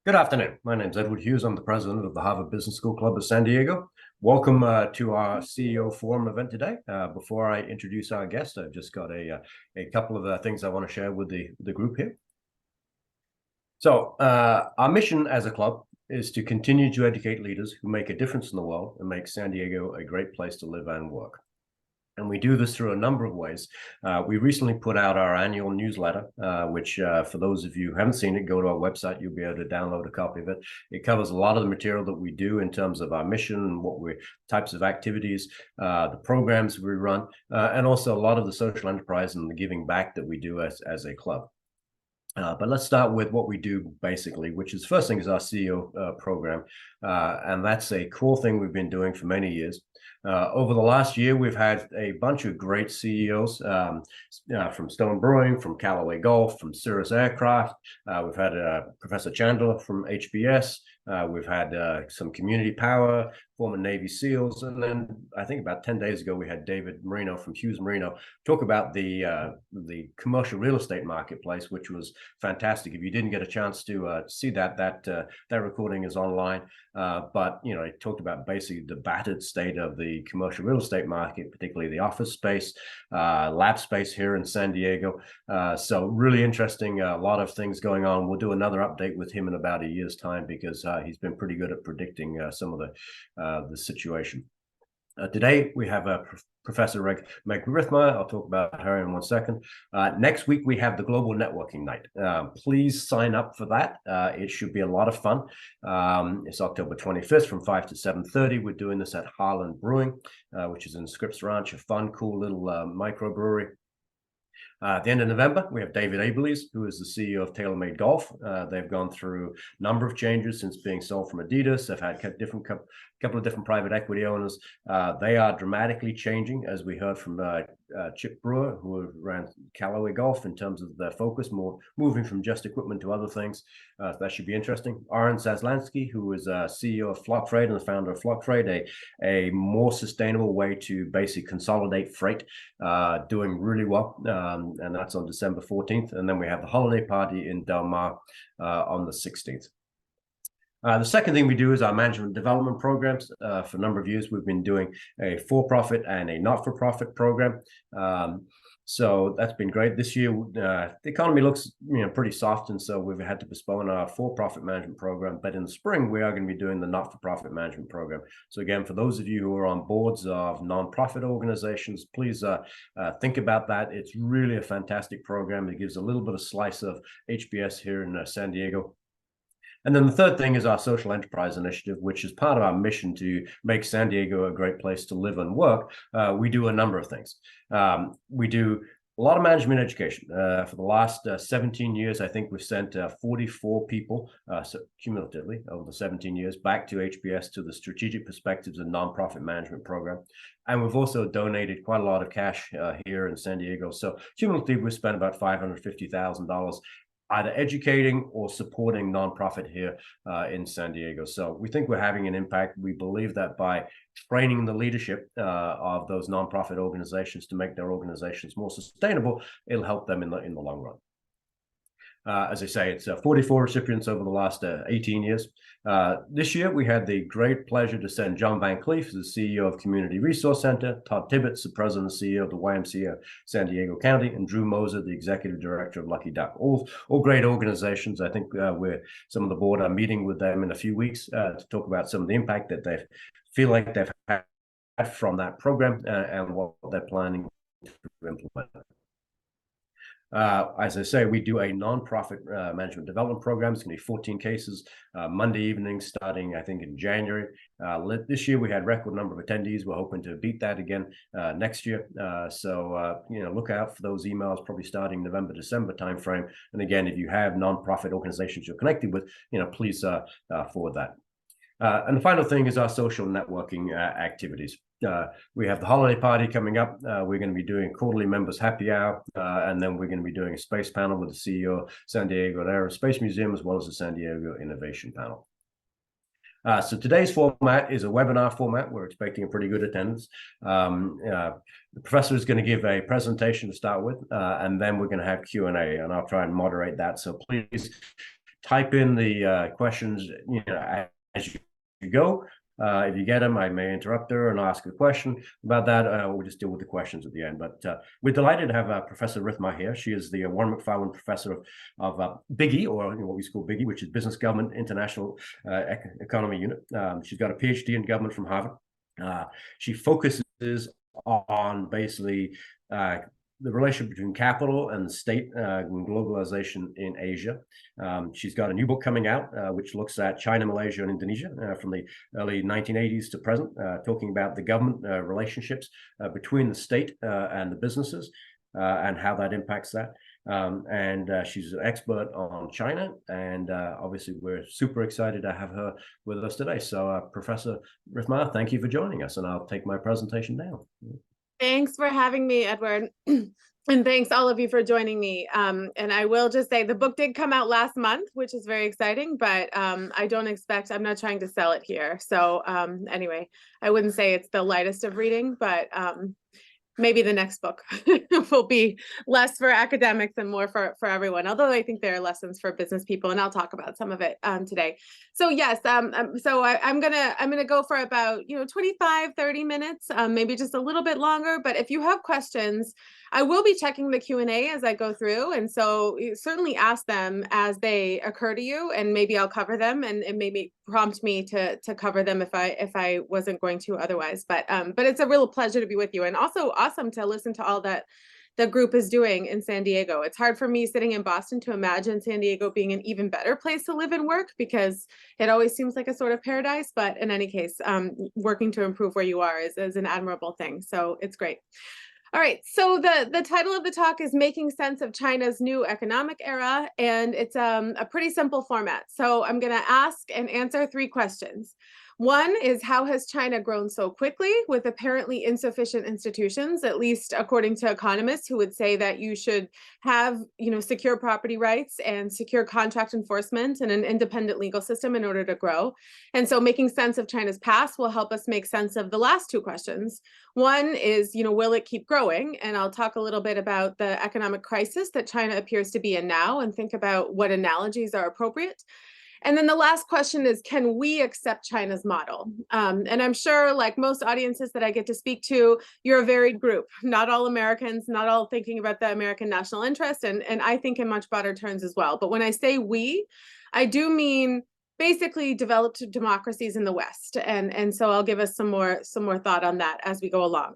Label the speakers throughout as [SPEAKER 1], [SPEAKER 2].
[SPEAKER 1] Good afternoon. My name is Edward Hughes. I'm the president of the Harvard Business School Club of San Diego. Welcome to our CEO Forum event today. Before I introduce our guest, I've just got a couple of things I want to share with the group here. So our mission as a club is to continue to educate leaders who make a difference in the world and make San Diego a great place to live and work. And we do this through a number of ways. We recently put out our annual newsletter, which for those of you who haven't seen it, go to our website. You'll be able to download a copy of it. It covers a lot of the material that we do in terms of our mission, types of activities, the programs we run, and also a lot of the social enterprise and the giving back that we do as a club. But let's start with what we do basically, which is first thing is our CEO program. And that's a cool thing we've been doing for many years. Over the last year, we've had a bunch of great CEOs from Stone Brewing, from Callaway Golf, from Cirrus Aircraft. We've had Professor Chandler from HBS. We've had some community power, former Navy SEALs, and then I think about 10 days ago we had David Marino from Hughes Marino talk about the commercial real estate marketplace, which was fantastic. If you didn't get a chance to see that recording is online. But you know, it talked about basically the battered state of the commercial real estate market, particularly the office space, lab space here in San Diego. So really interesting, a lot of things going on. We'll do another update with him in about a year's time because he's been pretty good at predicting some of the situation. Today we have Professor Meg Rithmire. I'll talk about her in 1 second. Next week we have the Global Networking Night. Please sign up for that. It should be a lot of fun. It's October 25th from 5 to 7:30. We're doing this at Harlan Brewing, which is in Scripps Ranch, a fun, cool little microbrewery. At the end of November, we have David Abeles, who is the CEO of TaylorMade Golf. They've gone through a number of changes since being sold from Adidas. They've had couple of different private equity owners. They are dramatically changing, as we heard from Chip Brewer, who ran Callaway Golf, in terms of their focus, more moving from just equipment to other things. That should be interesting. Aaron Zaslansky, who is CEO of Flock Freight and the founder of Flock Freight, a more sustainable way to basically consolidate freight, doing really well. And that's on December 14th. And then we have the holiday party in Del Mar on the 16th. The second thing we do is our management development programs. For a number of years, we've been doing a for-profit and a not-for-profit program. So that's been great. This year, the economy looks pretty soft, and so we've had to postpone our for-profit management program. But in the spring, we are going to be doing the not-for-profit management program. So again, for those of you who are on boards of nonprofit organizations, please think about that. It's really a fantastic program. It gives a little bit of slice of HBS here in San Diego. And then the third thing is our social enterprise initiative, which is part of our mission to make San Diego a great place to live and work. We do a number of things. We do a lot of management education. For the last 17 years, I think we've sent 44 people cumulatively over the 17 years back to HBS to the Strategic Perspectives and Nonprofit Management Program. And we've also donated quite a lot of cash here in San Diego. So cumulatively, we've spent about $550,000 either educating or supporting nonprofit here in San Diego. So we think we're having an impact. We believe that by training the leadership of those nonprofit organizations to make their organizations more sustainable, it'll help them in the long run. As I say, it's 44 recipients over the last 18 years. This year, we had the great pleasure to send John Van Cleef, the CEO of Community Resource Center, Todd Tibbetts, the president and CEO of the YMCA of San Diego County, and Drew Moser, the executive director of Lucky Duck. All great organizations. I think some of the board are meeting with them in a few weeks to talk about some of the impact that they feel like they've had from that program and what they're planning to implement. As I say, we do a nonprofit management development program. It's going to be 14 cases, Monday evenings starting, I think, in January. This year, we had a record number of attendees. We're hoping to beat that again next year. So look out for those emails, probably starting November, December timeframe. And again, if you have nonprofit organizations you're connected with, please forward that. And the final thing is our social networking activities. We have the holiday party coming up. We're going to be doing quarterly members happy hour, and then we're going to be doing a space panel with the CEO of San Diego Aerospace Museum, as well as the San Diego Innovation Panel. So today's format is a webinar format. We're expecting a pretty good attendance. The professor is going to give a presentation to start with, and then we're going to have Q&A, and I'll try and moderate that. So please type in the questions, as you go. If you get them, I may interrupt her and ask a question about that. We'll just deal with the questions at the end. But we're delighted to have Professor Rithmire here. She is the Warren McFarland Professor of BIGI, or what we call BIGI, which is Business Government International Economy Unit. She's got a PhD in government from Harvard. She focuses on basically the relationship between capital and the state and globalization in Asia. She's got a new book coming out, which looks at China, Malaysia, and Indonesia from the early 1980s to present, talking about the government relationships between the state and the businesses and how that impacts that. She's an expert on China, and obviously we're super excited to have her with us today. So Professor Rithmire, thank you for joining us, and I'll take my presentation now.
[SPEAKER 2] Thanks for having me, Edward. And thanks all of you for joining me. And I will just say the book did come out last month, which is very exciting, but I'm not trying to sell it here. So anyway, I wouldn't say it's the lightest of reading, but maybe the next book will be less for academics and more for everyone, although I think there are lessons for business people, and I'll talk about some of it today. So yes, so I'm gonna go for about 25, 30 minutes, maybe just a little bit longer. But if you have questions, I will be checking the Q&A as I go through, and so certainly ask them as they occur to you, and maybe I'll cover them, and maybe prompt me to cover them if I wasn't going to otherwise. But it's a real pleasure to be with you, and also awesome to listen to all that the group is doing in San Diego. It's hard for me sitting in Boston to imagine San Diego being an even better place to live and work, because it always seems like a sort of paradise. But in any case, working to improve where you are is an admirable thing. So it's great. All right, so the title of the talk is Making Sense of China's New Economic Era, and it's a pretty simple format. So I'm going to ask and answer 3 questions. One is, how has China grown so quickly with apparently insufficient institutions, at least according to economists who would say that you should have, secure property rights and secure contract enforcement and an independent legal system in order to grow. And so making sense of China's past will help us make sense of the last 2 questions. One is, will it keep growing? And I'll talk a little bit about the economic crisis that China appears to be in now and think about what analogies are appropriate. And then the last question is, can we accept China's model? And I'm sure, like most audiences that I get to speak to, you're a varied group, not all Americans, not all thinking about the American national interest, and I think in much broader terms as well. But when I say we, I do mean basically developed democracies in the West. And so I'll give us some more thought on that as we go along.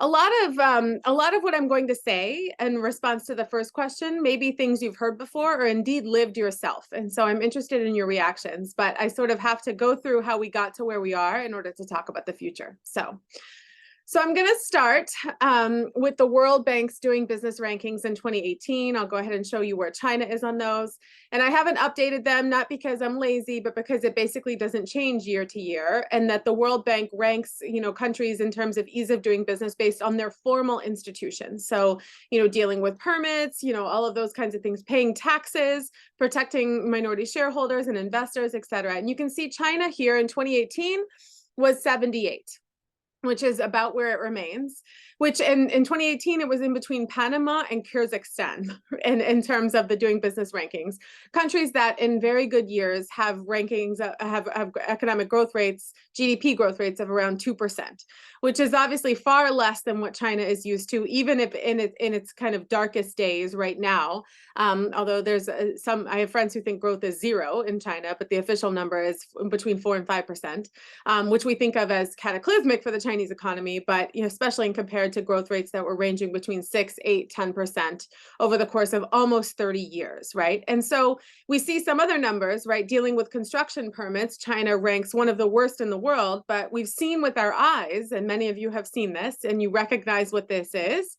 [SPEAKER 2] A lot of what I'm going to say in response to the first question may be things you've heard before or indeed lived yourself. And so I'm interested in your reactions, but I sort of have to go through how we got to where we are in order to talk about the future. So I'm going to start with the World Bank's Doing Business rankings in 2018. I'll go ahead and show you where China is on those. And I haven't updated them, not because I'm lazy, but because it basically doesn't change year to year. And that the World Bank ranks, countries in terms of ease of doing business based on their formal institutions. So, dealing with permits, all of those kinds of things, paying taxes, protecting minority shareholders and investors, et cetera. And you can see China here in 2018 was 78. Which is about where it remains, which in 2018, it was in between Panama and Kyrgyzstan in terms of the doing business rankings. Countries that in very good years have rankings, have economic growth rates, GDP growth rates of around 2%, which is obviously far less than what China is used to, even if in its kind of darkest days right now. Although there's I have friends who think growth is 0 in China, but the official number is between 4 and 5%, which we think of as cataclysmic for the Chinese economy, but especially compared to growth rates that were ranging between 6, 8, 10% over the course of almost 30 years, right? And so we see some other numbers, right? Dealing with construction permits, China ranks one of the worst in the world, but we've seen with our eyes, and many of you have seen this, and you recognize what this is.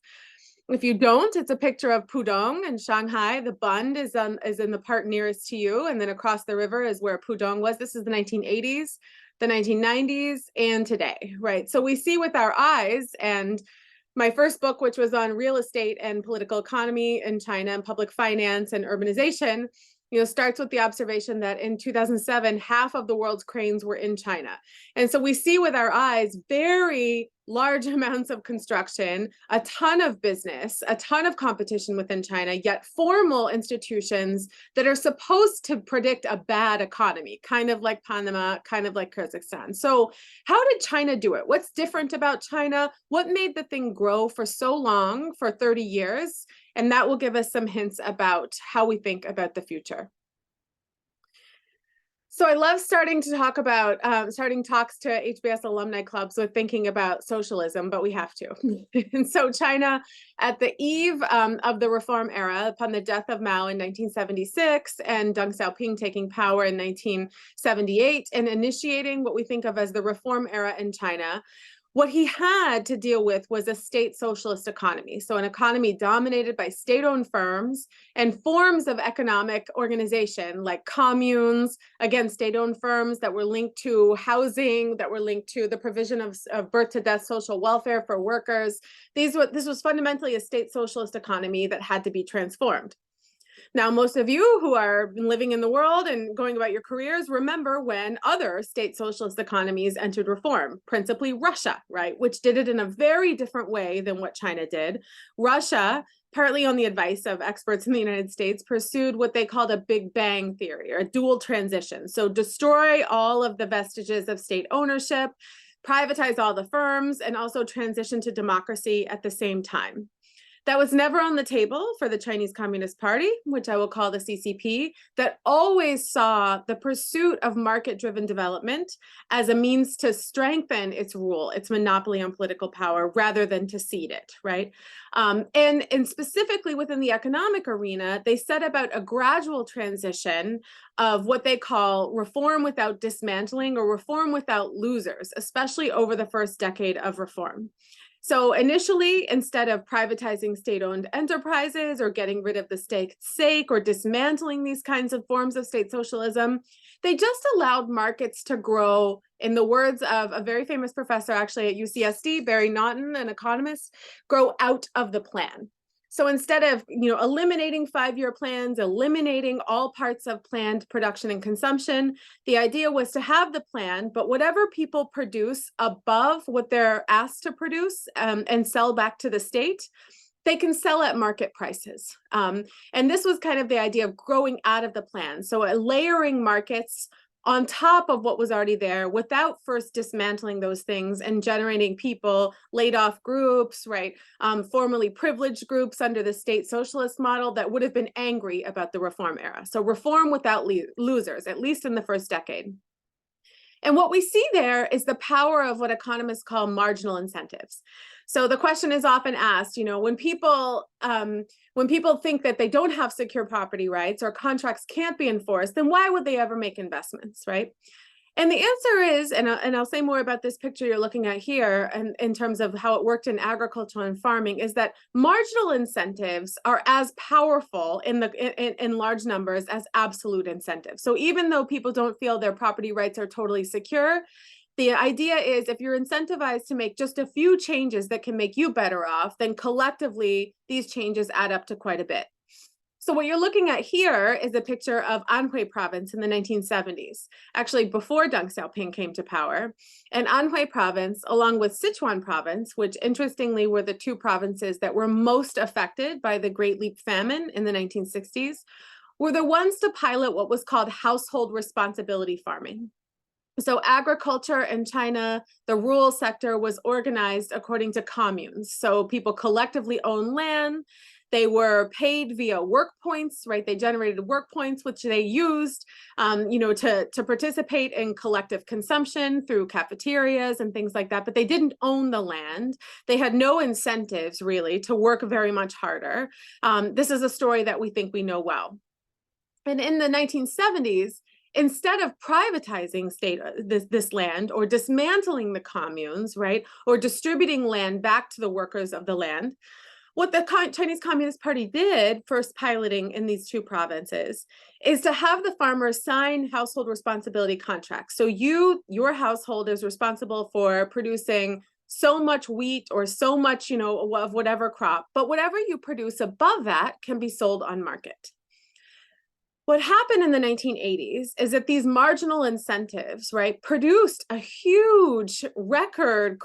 [SPEAKER 2] If you don't, it's a picture of Pudong in Shanghai. The Bund is in the part nearest to you, and then across the river is where Pudong was. This is the 1980s, the 1990s, and today, right? So we see with our eyes, and my first book, which was on real estate and political economy in China and public finance and urbanization, starts with the observation that in 2007, half of the world's cranes were in China. And so we see with our eyes very large amounts of construction, a ton of business, a ton of competition within China, yet formal institutions that are supposed to predict a bad economy, kind of like Panama, kind of like Kazakhstan. So how did China do it? What's different about China? What made the thing grow for so long, for 30 years? And that will give us some hints about how we think about the future. So I love starting to talk about starting talks to HBS alumni clubs with thinking about socialism, but we have to. And so China, at the eve of the reform era, upon the death of Mao in 1976 and Deng Xiaoping taking power in 1978 and initiating what we think of as the reform era in China, what he had to deal with was a state socialist economy. So an economy dominated by state-owned firms and forms of economic organization like communes, again, state-owned firms that were linked to housing, that were linked to the provision of birth to death social welfare for workers. This was fundamentally a state socialist economy that had to be transformed. Now, most of you who are living in the world and going about your careers remember when other state socialist economies entered reform, principally Russia, right, which did it in a very different way than what China did. Russia, partly on the advice of experts in the United States, pursued what they called a Big Bang theory, or a dual transition. So destroy all of the vestiges of state ownership, privatize all the firms, and also transition to democracy at the same time. That was never on the table for the Chinese Communist Party, which I will call the CCP, that always saw the pursuit of market-driven development as a means to strengthen its rule, its monopoly on political power, rather than to cede it, right? And specifically within the economic arena, they set about a gradual transition of what they call reform without dismantling or reform without losers, especially over the first decade of reform. So initially, instead of privatizing state-owned enterprises or getting rid of the state's stake or dismantling these kinds of forms of state socialism, they just allowed markets to grow, in the words of a very famous professor actually at UCSD, Barry Naughton, an economist, grow out of the plan. So instead of eliminating 5-year plans, eliminating all parts of planned production and consumption, the idea was to have the plan, but whatever people produce above what they're asked to produce and sell back to the state, they can sell at market prices. And this was kind of the idea of growing out of the plan. So layering markets on top of what was already there without first dismantling those things and generating people, laid off groups, right? Formerly privileged groups under the state socialist model that would have been angry about the reform era. So reform without losers, at least in the first decade. And what we see there is the power of what economists call marginal incentives. So the question is often asked, when people think that they don't have secure property rights or contracts can't be enforced, then why would they ever make investments, right? And the answer is, and I'll say more about this picture you're looking at here and in terms of how it worked in agriculture and farming, is that marginal incentives are as powerful in large numbers as absolute incentives. So even though people don't feel their property rights are totally secure, the idea is if you're incentivized to make just a few changes that can make you better off, then collectively these changes add up to quite a bit. So what you're looking at here is a picture of Anhui province in the 1970s, actually before Deng Xiaoping came to power. And Anhui province, along with Sichuan province, which interestingly were the two provinces that were most affected by the Great Leap famine in the 1960s, were the ones to pilot what was called household responsibility farming. So agriculture in China, the rural sector was organized according to communes. So people collectively own land. They were paid via work points, right? They generated work points, which they used, to participate in collective consumption through cafeterias and things like that. But they didn't own the land. They had no incentives, really, to work very much harder. This is a story that we think we know well. And in the 1970s, instead of privatizing this land or dismantling the communes, right, or distributing land back to the workers of the land, what the Chinese Communist Party did, first piloting in these two provinces, is to have the farmers sign household responsibility contracts. So your household is responsible for producing so much wheat or so much, of whatever crop, but whatever you produce above that can be sold on market. What happened in the 1980s is that these marginal incentives, right, produced a huge record,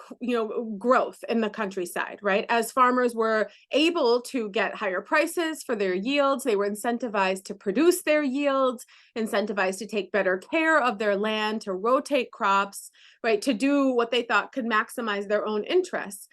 [SPEAKER 2] growth in the countryside, right? As farmers were able to get higher prices for their yields, they were incentivized to produce their yields, incentivized to take better care of their land, to rotate crops, right, to do what they thought could maximize their own interests.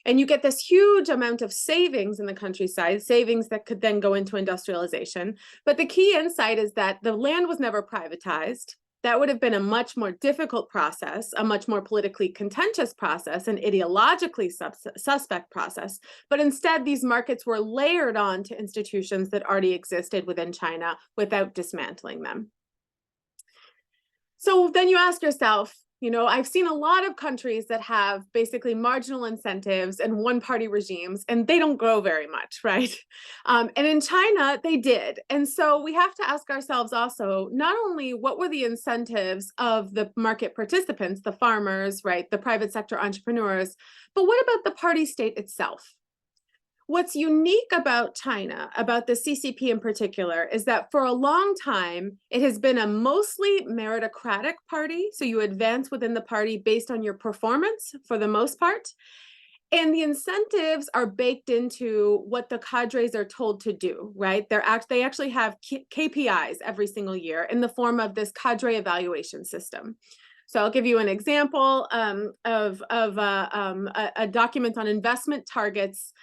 [SPEAKER 2] And you get this huge amount of savings in the countryside, savings that could then go into industrialization. But the key insight is that the land was never privatized. That would have been a much more difficult process, a much more politically contentious process, an ideologically suspect process. But instead, these markets were layered on to institutions that already existed within China without dismantling them. So then you ask yourself, I've seen a lot of countries that have basically marginal incentives and one-party regimes, and they don't grow very much, right? And in China, they did. And so we have to ask ourselves also, not only what were the incentives of the market participants, the farmers, right, the private sector entrepreneurs, but what about the party state itself? What's unique about China, about the CCP in particular, is that for a long time, it has been a mostly meritocratic party. So you advance within the party based on your performance for the most part. And the incentives are baked into what the cadres are told to do, right? They actually have KPIs every single year in the form of this cadre evaluation system. So I'll give you an example of a document on investment targets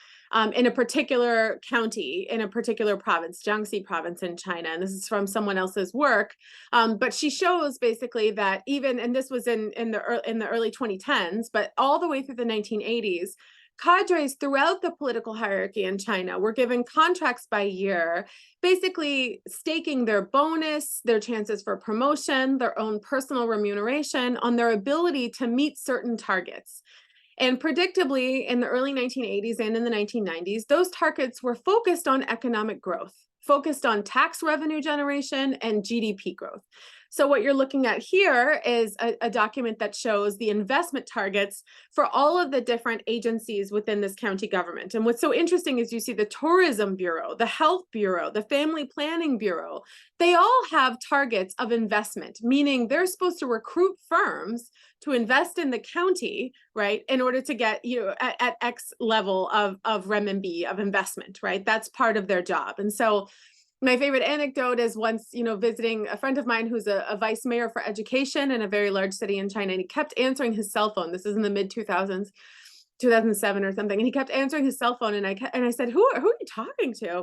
[SPEAKER 2] in a particular county, in a particular province, Jiangxi province in China. And this is from someone else's work. But she shows basically that even, and this was in the early 2010s, but all the way through the 1980s, cadres throughout the political hierarchy in China were given contracts by year, basically staking their bonus, their chances for promotion, their own personal remuneration on their ability to meet certain targets. And predictably, in the early 1980s and in the 1990s, those targets were focused on economic growth, focused on tax revenue generation and GDP growth. So what you're looking at here is a document that shows the investment targets for all of the different agencies within this county government. And what's so interesting is you see the Tourism Bureau, the Health Bureau, the Family Planning Bureau. They all have targets of investment, meaning they're supposed to recruit firms to invest in the county, right, in order to get at X level of renminbi of investment, right? That's part of their job. And so my favorite anecdote is once, visiting a friend of mine who's a vice mayor for education in a very large city in China, and he kept answering his cell phone. This is in the mid 2000s, 2007 or something, and he kept answering his cell phone, and I said, who are you talking to?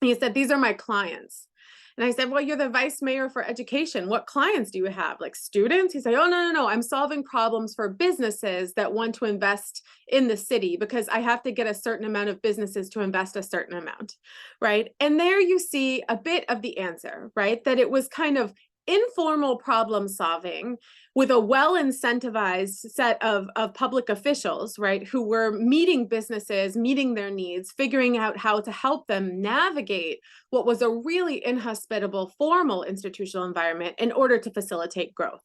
[SPEAKER 2] And he said, these are my clients. And I said, well, you're the vice mayor for education. What clients do you have? Like students? He said, oh, no. I'm solving problems for businesses that want to invest in the city because I have to get a certain amount of businesses to invest a certain amount, right? And there you see a bit of the answer, right? That it was kind of informal problem solving with a well-incentivized set of public officials, right, who were meeting businesses, meeting their needs, figuring out how to help them navigate what was a really inhospitable formal institutional environment in order to facilitate growth.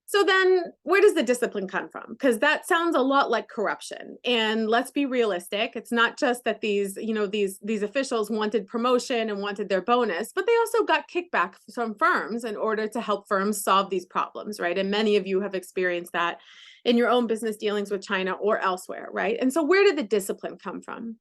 [SPEAKER 2] So then where does the discipline come from? Because that sounds a lot like corruption. And let's be realistic. It's not just that these officials wanted promotion and wanted their bonus, but they also got kickback from firms in order to help firms solve these problems, right? And many of you have experienced that in your own business dealings with China or elsewhere, right? And so where did the discipline come from?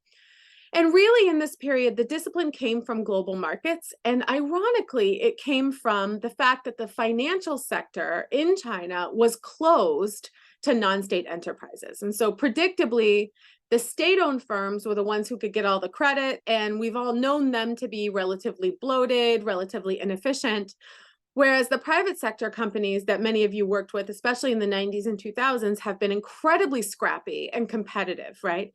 [SPEAKER 2] And really in this period, the discipline came from global markets. And ironically, it came from the fact that the financial sector in China was closed to non-state enterprises. And so predictably, the state-owned firms were the ones who could get all the credit. And we've all known them to be relatively bloated, relatively inefficient. Whereas the private sector companies that many of you worked with, especially in the 90s and 2000s, have been incredibly scrappy and competitive, right?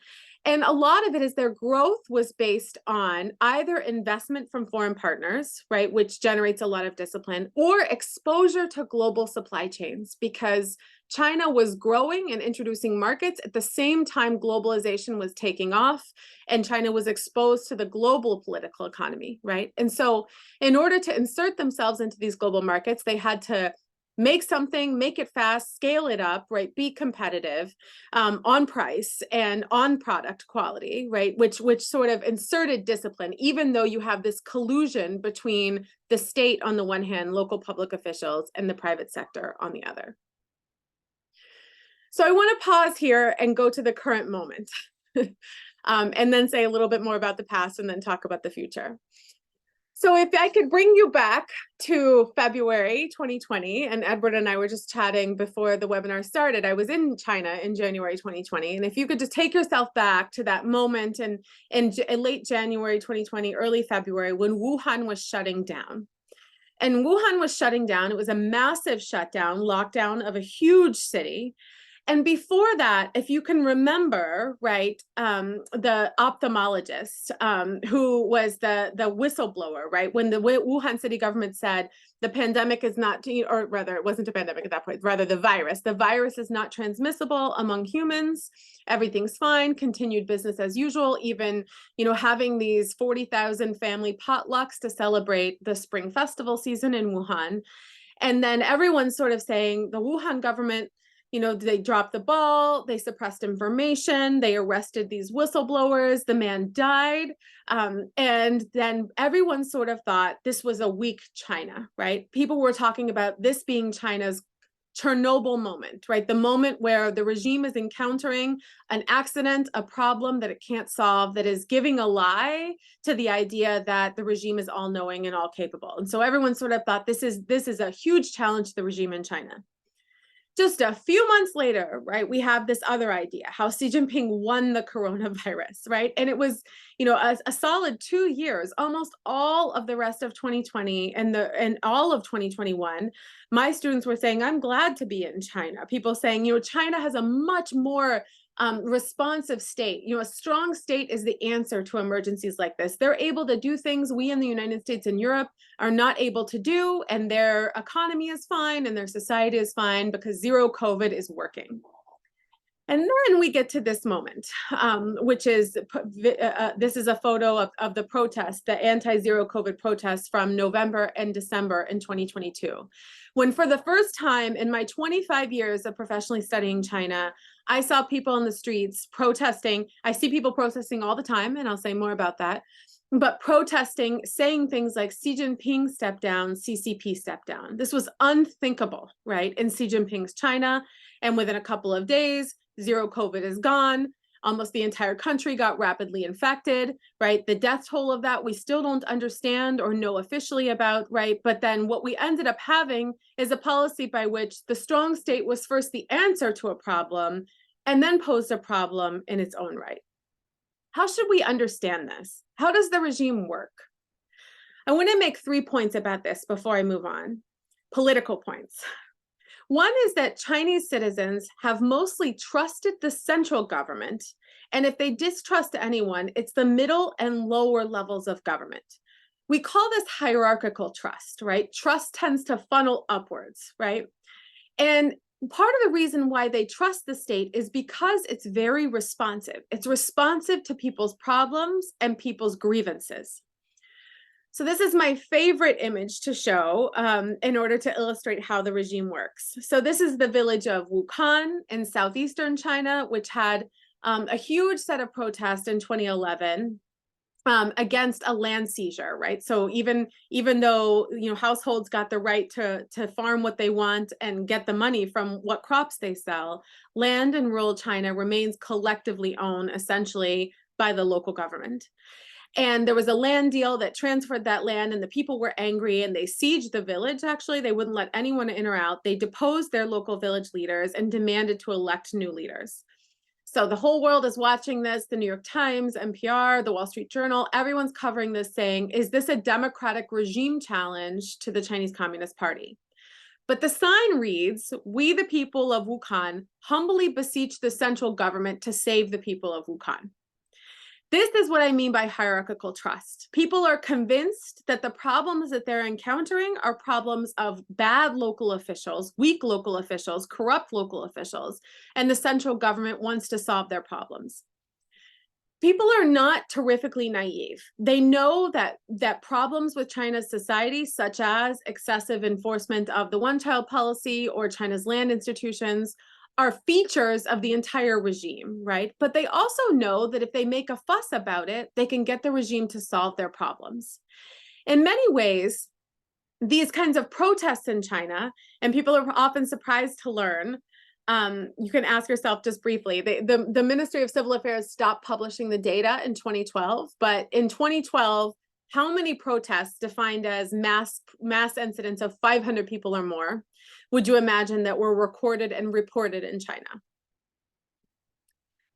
[SPEAKER 2] And a lot of it is their growth was based on either investment from foreign partners, right, which generates a lot of discipline, or exposure to global supply chains, because China was growing and introducing markets at the same time globalization was taking off, and China was exposed to the global political economy, right? And so in order to insert themselves into these global markets, they had to make something, make it fast, scale it up, right? Be competitive on price and on product quality, right? Which sort of inserted discipline, even though you have this collusion between the state on the one hand, local public officials, and the private sector on the other. So I want to pause here and go to the current moment, and then say a little bit more about the past and then talk about the future. So if I could bring you back to February 2020, and Edward and I were just chatting before the webinar started, I was in China in January 2020. And if you could just take yourself back to that moment in late January 2020, early February, when Wuhan was shutting down. And Wuhan was shutting down. It was a massive shutdown, lockdown of a huge city. And before that, if you can remember, right, the ophthalmologist who was the whistleblower, right, when the Wuhan city government said the pandemic is not, or rather, it wasn't a pandemic at that point, rather the virus is not transmissible among humans. Everything's fine, continued business as usual, even, having these 40,000 family potlucks to celebrate the spring festival season in Wuhan. And then everyone's sort of saying the Wuhan government, they dropped the ball, they suppressed information, they arrested these whistleblowers, the man died. And then everyone sort of thought this was a weak China, right? People were talking about this being China's Chernobyl moment, right? The moment where the regime is encountering an accident, a problem that it can't solve, that is giving a lie to the idea that the regime is all-knowing and all-capable. And so everyone sort of thought this is a huge challenge to the regime in China. Just a few months later, right, we have this other idea, how Xi Jinping won the coronavirus, right? And it was, a solid 2 years, almost all of the rest of 2020 and all of 2021, my students were saying, I'm glad to be in China. People saying, China has a much more responsive state. A strong state is the answer to emergencies like this. They're able to do things we in the United States and Europe are not able to do, and their economy is fine and their society is fine because zero COVID is working. And then we get to this moment, which is, this is a photo of the protest, the anti-zero COVID protests from November and December in 2022. When for the first time in my 25 years of professionally studying China, I saw people in the streets protesting. I see people protesting all the time, and I'll say more about that. But protesting, saying things like Xi Jinping step down, CCP step down. This was unthinkable, right, in Xi Jinping's China. And within a couple of days, zero COVID is gone. Almost the entire country got rapidly infected, right? The death toll of that, we still don't understand or know officially about, right? But then what we ended up having is a policy by which the strong state was first the answer to a problem and then posed a problem in its own right. How should we understand this? How does the regime work? I want to make 3 points about this before I move on. Political points. One is that Chinese citizens have mostly trusted the central government, and if they distrust anyone, it's the middle and lower levels of government. We call this hierarchical trust, right? Trust tends to funnel upwards, right? And part of the reason why they trust the state is because it's very responsive. It's responsive to people's problems and people's grievances. So this is my favorite image to show in order to illustrate how the regime works. So this is the village of Wuhan in southeastern China, which had a huge set of protests in 2011 against a land seizure, right? So even though households got the right to farm what they want and get the money from what crops they sell, land in rural China remains collectively owned essentially by the local government. And there was a land deal that transferred that land, and the people were angry and they sieged the village. Actually, they wouldn't let anyone in or out. They deposed their local village leaders and demanded to elect new leaders. So the whole world is watching this, the New York Times, NPR, the Wall Street Journal, everyone's covering this saying, is this a democratic regime challenge to the Chinese Communist Party? But the sign reads, we the people of Wuhan humbly beseech the central government to save the people of Wuhan. This is what I mean by hierarchical trust. People are convinced that the problems that they're encountering are problems of bad local officials, weak local officials, corrupt local officials, and the central government wants to solve their problems. people are not terrifically naive. They know that problems with China's society, such as excessive enforcement of the one-child policy or China's land institutions, are features of the entire regime, right? But they also know that if they make a fuss about it, they can get the regime to solve their problems. In many ways, these kinds of protests in China, and people are often surprised to learn, you can ask yourself just briefly, the Ministry of Civil Affairs stopped publishing the data in 2012, but in 2012, how many protests defined as mass incidents of 500 people or more would you imagine that were recorded and reported in China?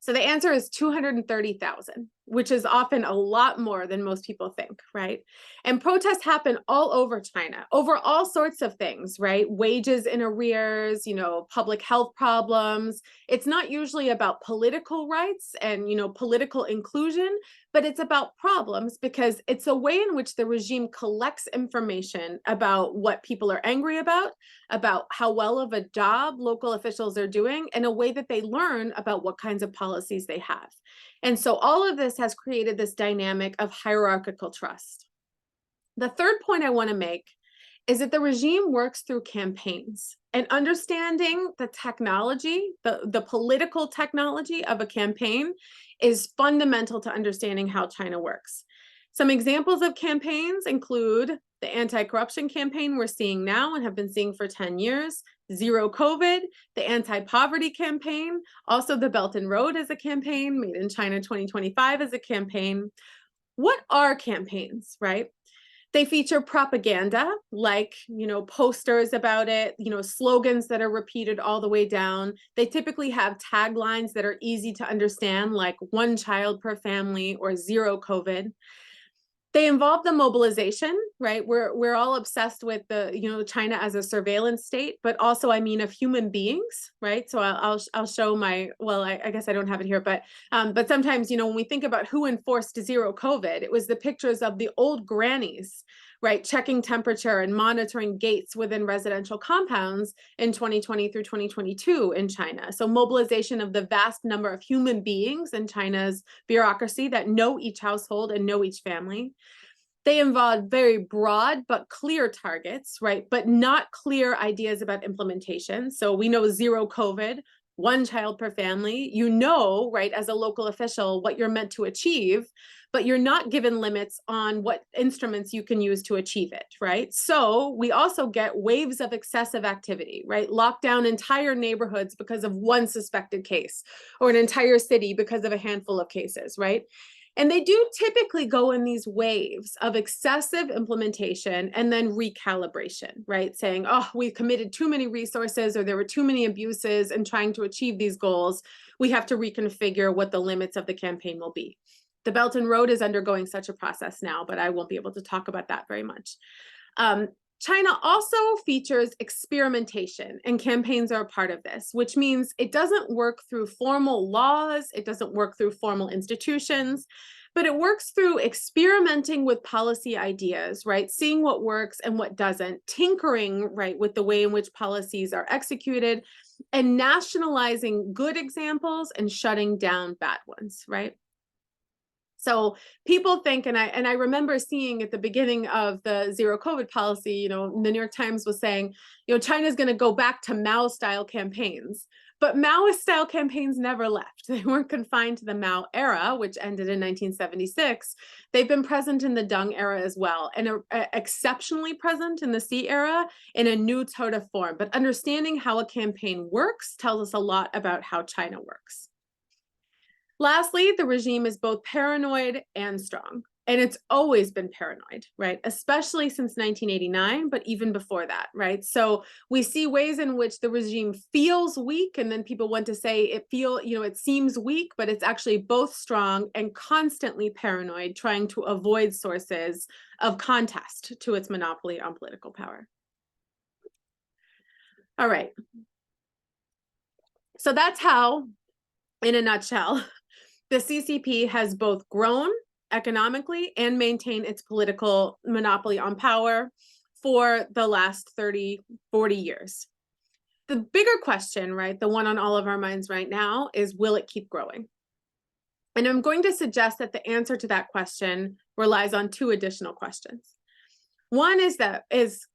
[SPEAKER 2] So the answer is 230,000, which is often a lot more than most people think, right? And protests happen all over China, over all sorts of things, right? Wages in arrears, public health problems. It's not usually about political rights and, political inclusion, but it's about problems because it's a way in which the regime collects information about what people are angry about how well of a job local officials are doing, in a way that they learn about what kinds of policies they have. And so all of this has created this dynamic of hierarchical trust. The third point I want to make is that the regime works through campaigns, and understanding the technology, the political technology of a campaign is fundamental to understanding how China works. Some examples of campaigns include the anti-corruption campaign we're seeing now and have been seeing for 10 years, Zero COVID, the anti-poverty campaign, also the Belt and Road as a campaign, Made in China 2025 as a campaign. What are campaigns, right? They feature propaganda, like, posters about it, slogans that are repeated all the way down. They typically have taglines that are easy to understand, like one child per family or zero COVID. They involve the mobilization, right? We're all obsessed with China as a surveillance state, but also, of human beings, right? So I'll show I guess I don't have it here, but sometimes, when we think about who enforced zero COVID, it was the pictures of the old grannies, right? Checking temperature and monitoring gates within residential compounds in 2020 through 2022 in China. So mobilization of the vast number of human beings in China's bureaucracy that know each household and know each family. They involve very broad but clear targets, right? But not clear ideas about implementation. So we know zero COVID, one child per family, right, as a local official, what you're meant to achieve, but you're not given limits on what instruments you can use to achieve it, right? So we also get waves of excessive activity, right? Lock down entire neighborhoods because of one suspected case, or an entire city because of a handful of cases, right? And they do typically go in these waves of excessive implementation and then recalibration, right? Saying, oh, we committed too many resources, or there were too many abuses in trying to achieve these goals. We have to reconfigure what the limits of the campaign will be. The Belt and Road is undergoing such a process now, but I won't be able to talk about that very much. China also features experimentation, and campaigns are a part of this, which means it doesn't work through formal laws, it doesn't work through formal institutions, but it works through experimenting with policy ideas, right? Seeing what works and what doesn't, tinkering, right, with the way in which policies are executed, and nationalizing good examples and shutting down bad ones, right? So people think, and I remember seeing at the beginning of the zero COVID policy, the New York Times was saying, China's going to go back to Mao style campaigns, but Maoist style campaigns never left. They weren't confined to the Mao era, which ended in 1976. They've been present in the Deng era as well, and are exceptionally present in the Xi era in a new sort of form. But understanding how a campaign works tells us a lot about how China works. Lastly, the regime is both paranoid and strong, and it's always been paranoid, right? Especially since 1989, but even before that, right? So we see ways in which the regime feels weak, and then people want to say it seems weak, but it's actually both strong and constantly paranoid, trying to avoid sources of contest to its monopoly on political power. All right. So that's how, in a nutshell, the CCP has both grown economically and maintained its political monopoly on power for the last 30, 40 years. The bigger question, right, the one on all of our minds right now, is will it keep growing? And I'm going to suggest that the answer to that question relies on two additional questions. One is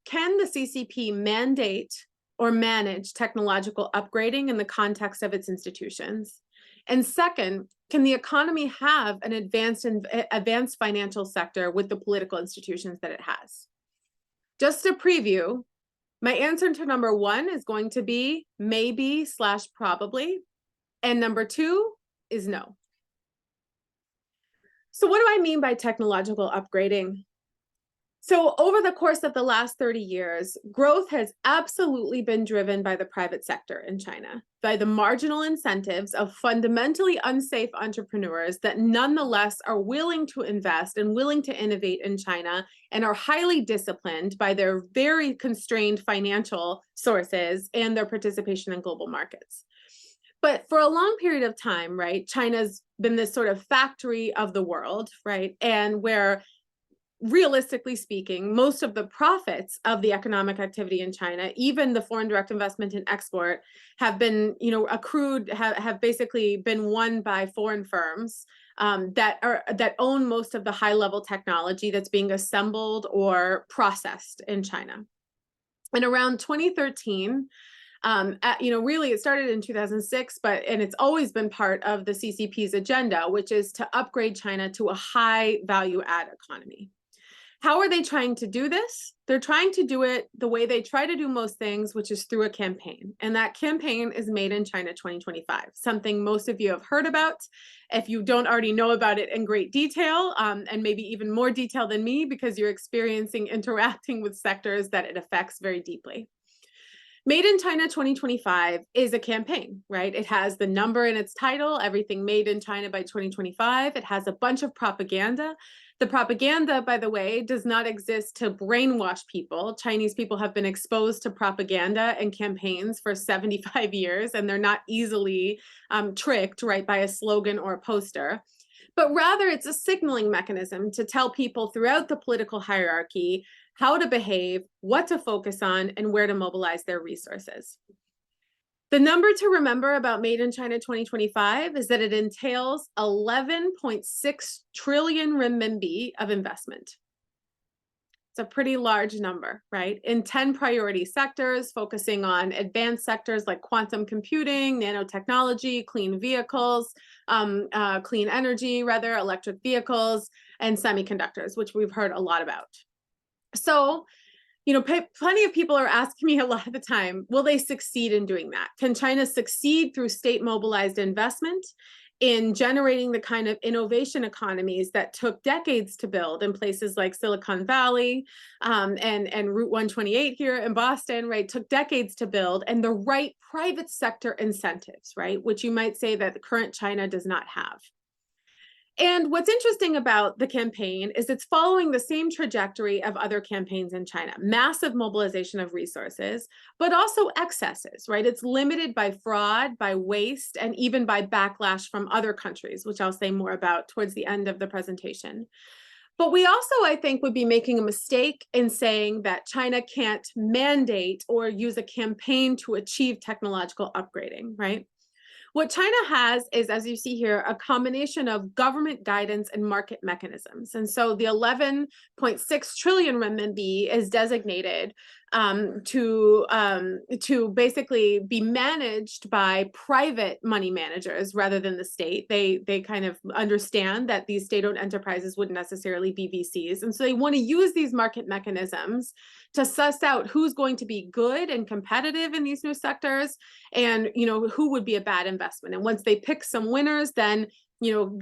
[SPEAKER 2] can the CCP mandate or manage technological upgrading in the context of its institutions? And second, can the economy have an advanced financial sector with the political institutions that it has? Just a preview, my answer to number one is going to be maybe/probably, and number two is no. So what do I mean by technological upgrading? So over the course of the last 30 years, growth has absolutely been driven by the private sector in China, by the marginal incentives of fundamentally unsafe entrepreneurs that nonetheless are willing to invest and willing to innovate in China and are highly disciplined by their very constrained financial sources and their participation in global markets. But for a long period of time, right, China's been this sort of factory of the world, right, and where realistically speaking, most of the profits of the economic activity in China, even the foreign direct investment and export, have been, accrued, have basically been won by foreign firms that own most of the high-level technology that's being assembled or processed in China. And around 2013, really it started in 2006, and it's always been part of the CCP's agenda, which is to upgrade China to a high value add economy. How are they trying to do this? They're trying to do it the way they try to do most things, which is through a campaign. And that campaign is Made in China 2025, something most of you have heard about. If you don't already know about it in great detail, and maybe even more detail than me, because you're interacting with sectors that it affects very deeply. Made in China 2025 is a campaign, right? It has the number in its title, everything made in China by 2025. It has a bunch of propaganda. The propaganda, by the way, does not exist to brainwash people. Chinese people have been exposed to propaganda and campaigns for 75 years, and they're not easily tricked, right, by a slogan or a poster. But rather, it's a signaling mechanism to tell people throughout the political hierarchy how to behave, what to focus on, and where to mobilize their resources. The number to remember about Made in China 2025 is that it entails 11.6 trillion renminbi of investment. It's a pretty large number, right? In 10 priority sectors, focusing on advanced sectors like quantum computing, nanotechnology, clean vehicles, clean energy, electric vehicles, and semiconductors, which we've heard a lot about. So, plenty of people are asking me a lot of the time, will they succeed in doing that? Can China succeed through state mobilized investment in generating the kind of innovation economies that took decades to build in places like Silicon Valley and Route 128 here in Boston, right? Took decades to build, and the right private sector incentives, right? Which you might say that the current China does not have. And what's interesting about the campaign is it's following the same trajectory of other campaigns in China, massive mobilization of resources, but also excesses, right? It's limited by fraud, by waste, and even by backlash from other countries, which I'll say more about towards the end of the presentation. But we also, I think, would be making a mistake in saying that China can't mandate or use a campaign to achieve technological upgrading, right? What China has is, as you see here, a combination of government guidance and market mechanisms. And so the 11.6 trillion renminbi is designated to basically be managed by private money managers rather than the state. They kind of understand that these state-owned enterprises wouldn't necessarily be VCs. And so they want to use these market mechanisms to suss out who's going to be good and competitive in these new sectors and, who would be a bad investment. And once they pick some winners, then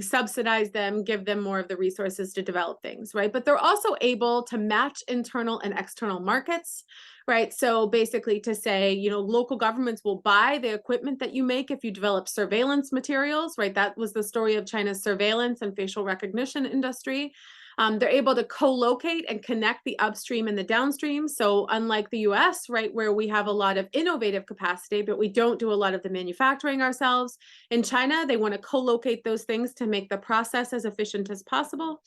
[SPEAKER 2] subsidize them, give them more of the resources to develop things, right? But they're also able to match internal and external markets, right? So basically to say, local governments will buy the equipment that you make if you develop surveillance materials, right? That was the story of China's surveillance and facial recognition industry. They're able to co-locate and connect the upstream and the downstream. So unlike the US, right, where we have a lot of innovative capacity, but we don't do a lot of the manufacturing ourselves, in China, they want to co-locate those things to make the process as efficient as possible.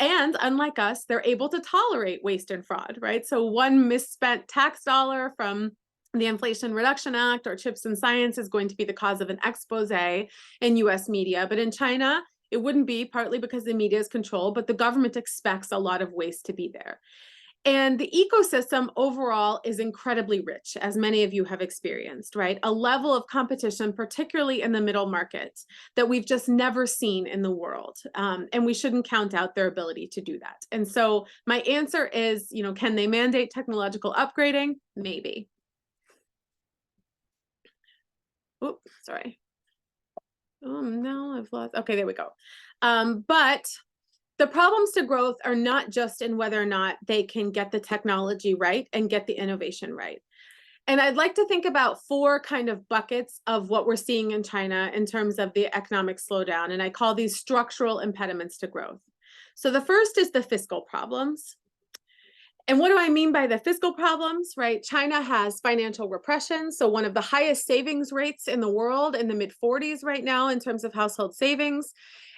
[SPEAKER 2] And unlike us, they're able to tolerate waste and fraud, right? So one misspent tax dollar from the Inflation Reduction Act or chips and science is going to be the cause of an expose in US media. But in China, it wouldn't be, partly because the media is controlled, but the government expects a lot of waste to be there. And the ecosystem overall is incredibly rich, as many of you have experienced, right? A level of competition, particularly in the middle market, that we've just never seen in the world. And we shouldn't count out their ability to do that. And so my answer is, can they mandate technological upgrading? Maybe. Oops, sorry. Oh, no, I've lost. Okay, there we go. But the problems to growth are not just in whether or not they can get the technology right and get the innovation right. And I'd like to think about 4 kind of buckets of what we're seeing in China in terms of the economic slowdown. And I call these structural impediments to growth. So the first is the fiscal problems. And what do I mean by the fiscal problems, right? China has financial repression. So one of the highest savings rates in the world, in the mid-40s right now in terms of household savings.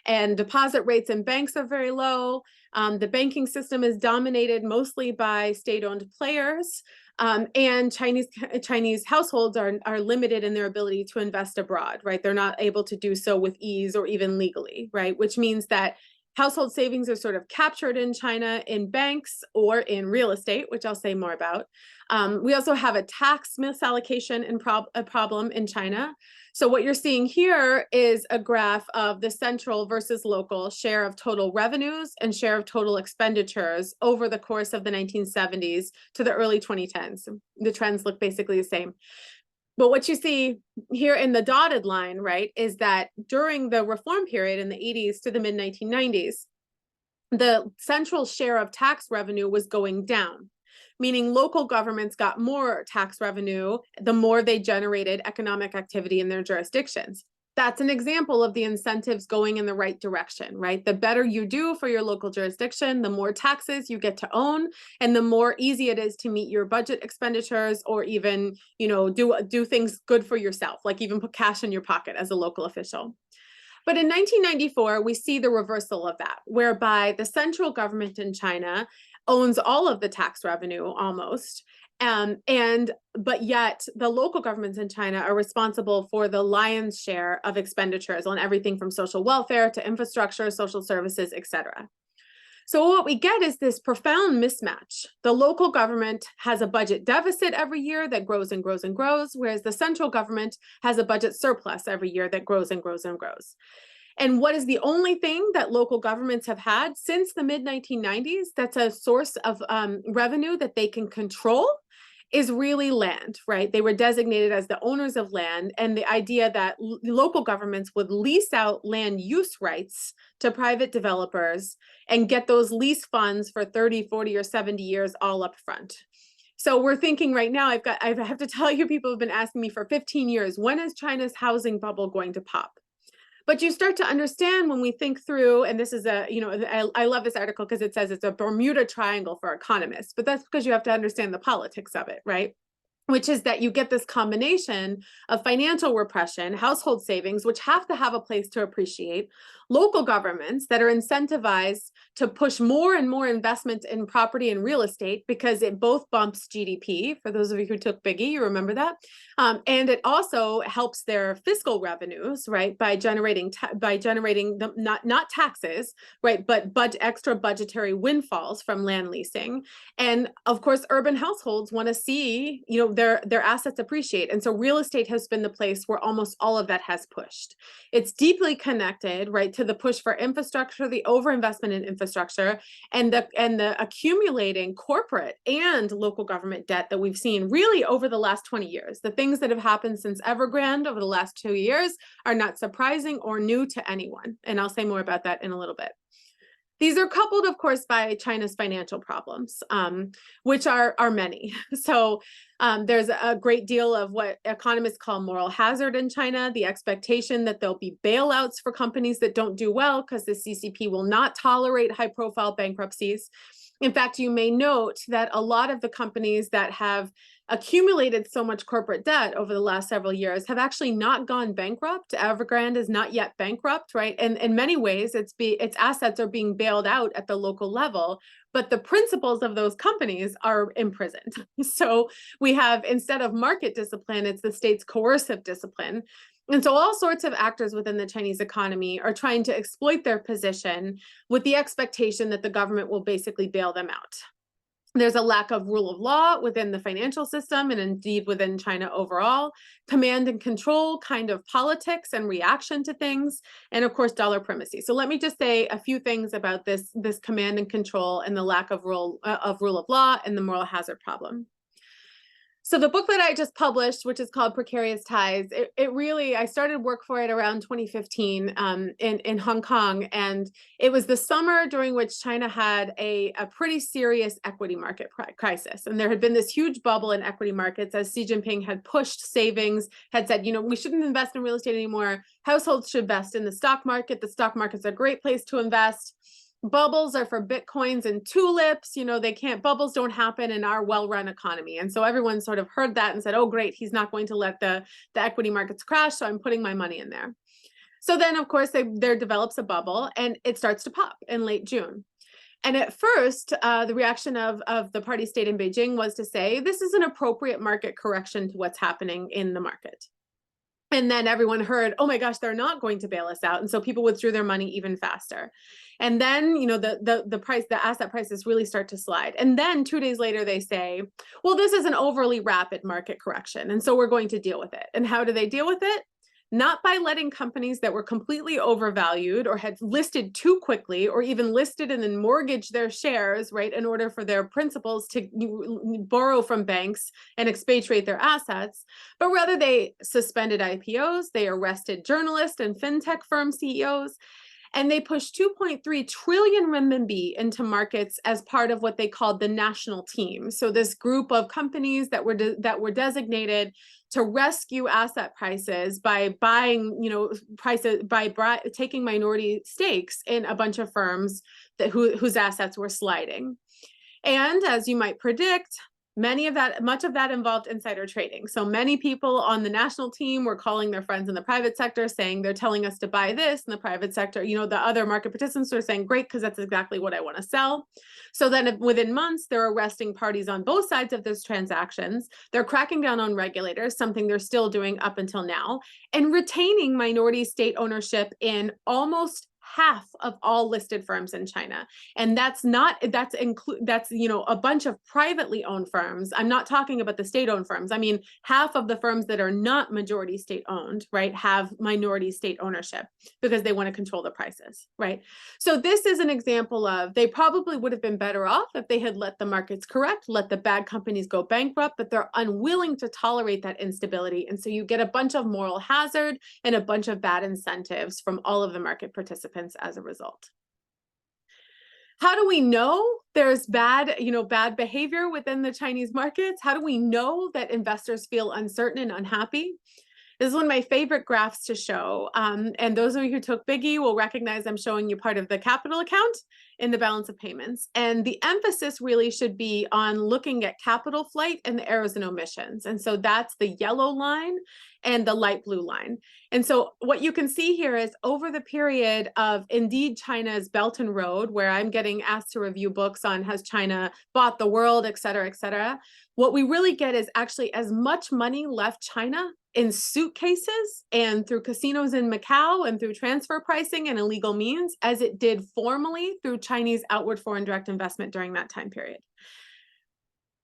[SPEAKER 2] And deposit rates in banks are very low. The banking system is dominated mostly by state-owned players. And Chinese households are limited in their ability to invest abroad, right? They're not able to do so with ease or even legally, right? Which means that household savings are sort of captured in China in banks or in real estate, which I'll say more about. We also have a tax misallocation problem in China. So what you're seeing here is a graph of the central versus local share of total revenues and share of total expenditures over the course of the 1970s to the early 2010s. The trends look basically the same. But what you see here in the dotted line, right, is that during the reform period in the 80s to the mid-1990s, the central share of tax revenue was going down, meaning local governments got more tax revenue the more they generated economic activity in their jurisdictions. That's an example of the incentives going in the right direction, right? The better you do for your local jurisdiction, the more taxes you get to own, and the more easy it is to meet your budget expenditures or even, do things good for yourself, like even put cash in your pocket as a local official. But in 1994, we see the reversal of that, whereby the central government in China owns all of the tax revenue almost. But yet the local governments in China are responsible for the lion's share of expenditures on everything from social welfare to infrastructure, social services, etc. So what we get is this profound mismatch. The local government has a budget deficit every year that grows and grows and grows, whereas the central government has a budget surplus every year that grows and grows and grows. And what is the only thing that local governments have had since the mid-1990s that's a source of revenue that they can control is really land, right? They were designated as the owners of land, and the idea that local governments would lease out land use rights to private developers and get those lease funds for 30, 40, or 70 years all up front. So we're thinking right now, I have to tell you, people have been asking me for 15 years, when is China's housing bubble going to pop? But you start to understand when we think through, and this is I love this article because it says it's a Bermuda Triangle for economists, but that's because you have to understand the politics of it, right? Which is that you get this combination of financial repression, household savings, which have to have a place to appreciate, local governments that are incentivized to push more and more investment in property and real estate because it both bumps GDP. For those of you who took Biggie, you remember that. And it also helps their fiscal revenues, right, by generating the, not taxes, right, but extra budgetary windfalls from land leasing. And of course, urban households want to see, their assets appreciate. And so real estate has been the place where almost all of that has pushed. It's deeply connected, right, to the push for infrastructure, the overinvestment in infrastructure, and the accumulating corporate and local government debt that we've seen really over the last 20 years. The things that have happened since Evergrande over the last 2 years are not surprising or new to anyone. And I'll say more about that in a little bit. These are coupled, of course, by China's financial problems, which are many. So there's a great deal of what economists call moral hazard in China, the expectation that there'll be bailouts for companies that don't do well because the CCP will not tolerate high-profile bankruptcies. In fact, you may note that a lot of the companies that have accumulated so much corporate debt over the last several years have actually not gone bankrupt. Evergrande is not yet bankrupt, right? And in many ways, its assets are being bailed out at the local level, but the principals of those companies are imprisoned. So we we have, instead of market discipline, it's the state's coercive discipline. And so all sorts of actors within the Chinese economy are trying to exploit their position with the expectation that the government will basically bail them out. There's a lack of rule of law within the financial system and indeed within China overall, command and control kind of politics and reaction to things, and of course, dollar primacy. So let me just say a few things about this command and control and the lack of rule of law and the moral hazard problem. So the book that I just published, which is called Precarious Ties, it really, I started work for it around 2015 in Hong Kong. And it was the summer during which China had a pretty serious equity market crisis. And there had been this huge bubble in equity markets as Xi Jinping had pushed savings, had said, you know, we shouldn't invest in real estate anymore. Households should invest in the stock market. The stock market's a great place to invest. Bubbles are for bitcoins and tulips. You know, bubbles don't happen in our well-run economy. And so everyone sort of heard that and said, oh, great, he's not going to let the equity markets crash, so I'm putting my money in there. So then, of course, there develops a bubble and it starts to pop in late June. And at first, the reaction of the party state in Beijing was to say, this is an appropriate market correction to what's happening in the market. And then everyone heard, oh my gosh, they're not going to bail us out. And so people withdrew their money even faster. And then, you know, the asset prices really start to slide. And then 2 days later, they say, well, this is an overly rapid market correction. And so we're going to deal with it. And how do they deal with it? Not by letting companies that were completely overvalued or had listed too quickly or even listed and then mortgaged their shares, right, in order for their principals to borrow from banks and expatriate their assets, but rather they suspended IPOs, they arrested journalists and fintech firm CEOs, and they pushed 2.3 trillion renminbi into markets as part of what they called the national team. So this group of companies that were designated to rescue asset prices by buying, you know, taking minority stakes in a bunch of firms whose assets were sliding. And as you might predict, much of that involved insider trading. So many people on the national team were calling their friends in the private sector saying, they're telling us to buy this, and the private sector, you know, the other market participants are saying, great, because that's exactly what I want to sell. So then within months, they're arresting parties on both sides of those transactions. They're cracking down on regulators, something they're still doing up until now, and retaining minority state ownership in almost half of all listed firms in China. And that's you know, a bunch of privately owned firms. I'm not talking about the state-owned firms. I mean, half of the firms that are not majority state-owned, right, have minority state ownership because they want to control the prices, right? So this is an example of, they probably would have been better off if they had let the markets correct, let the bad companies go bankrupt, but they're unwilling to tolerate that instability. And so you get a bunch of moral hazard and a bunch of bad incentives from all of the market participants as a result. How do we know there's bad behavior within the Chinese markets? How do we know that investors feel uncertain and unhappy? This is one of my favorite graphs to show. And those of you who took Biggie will recognize I'm showing you part of the capital account in the balance of payments. And the emphasis really should be on looking at capital flight and the errors and omissions. And so that's the yellow line and the light blue line. And so what you can see here is over the period of indeed China's Belt and Road, where I'm getting asked to review books on has China bought the world, et cetera, what we really get is actually as much money left China in suitcases and through casinos in Macau and through transfer pricing and illegal means as it did formally through Chinese outward foreign direct investment during that time period.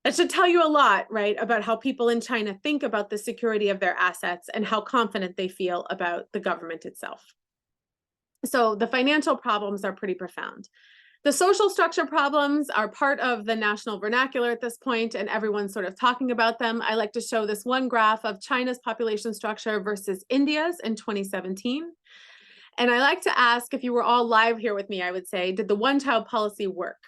[SPEAKER 2] That should tell you a lot, right, about how people in China think about the security of their assets and how confident they feel about the government itself. So the financial problems are pretty profound. The social structure problems are part of the national vernacular at this point, and everyone's sort of talking about them. I like to show this one graph of China's population structure versus India's in 2017. And I like to ask, if you were all live here with me, I would say, did the one-child policy work?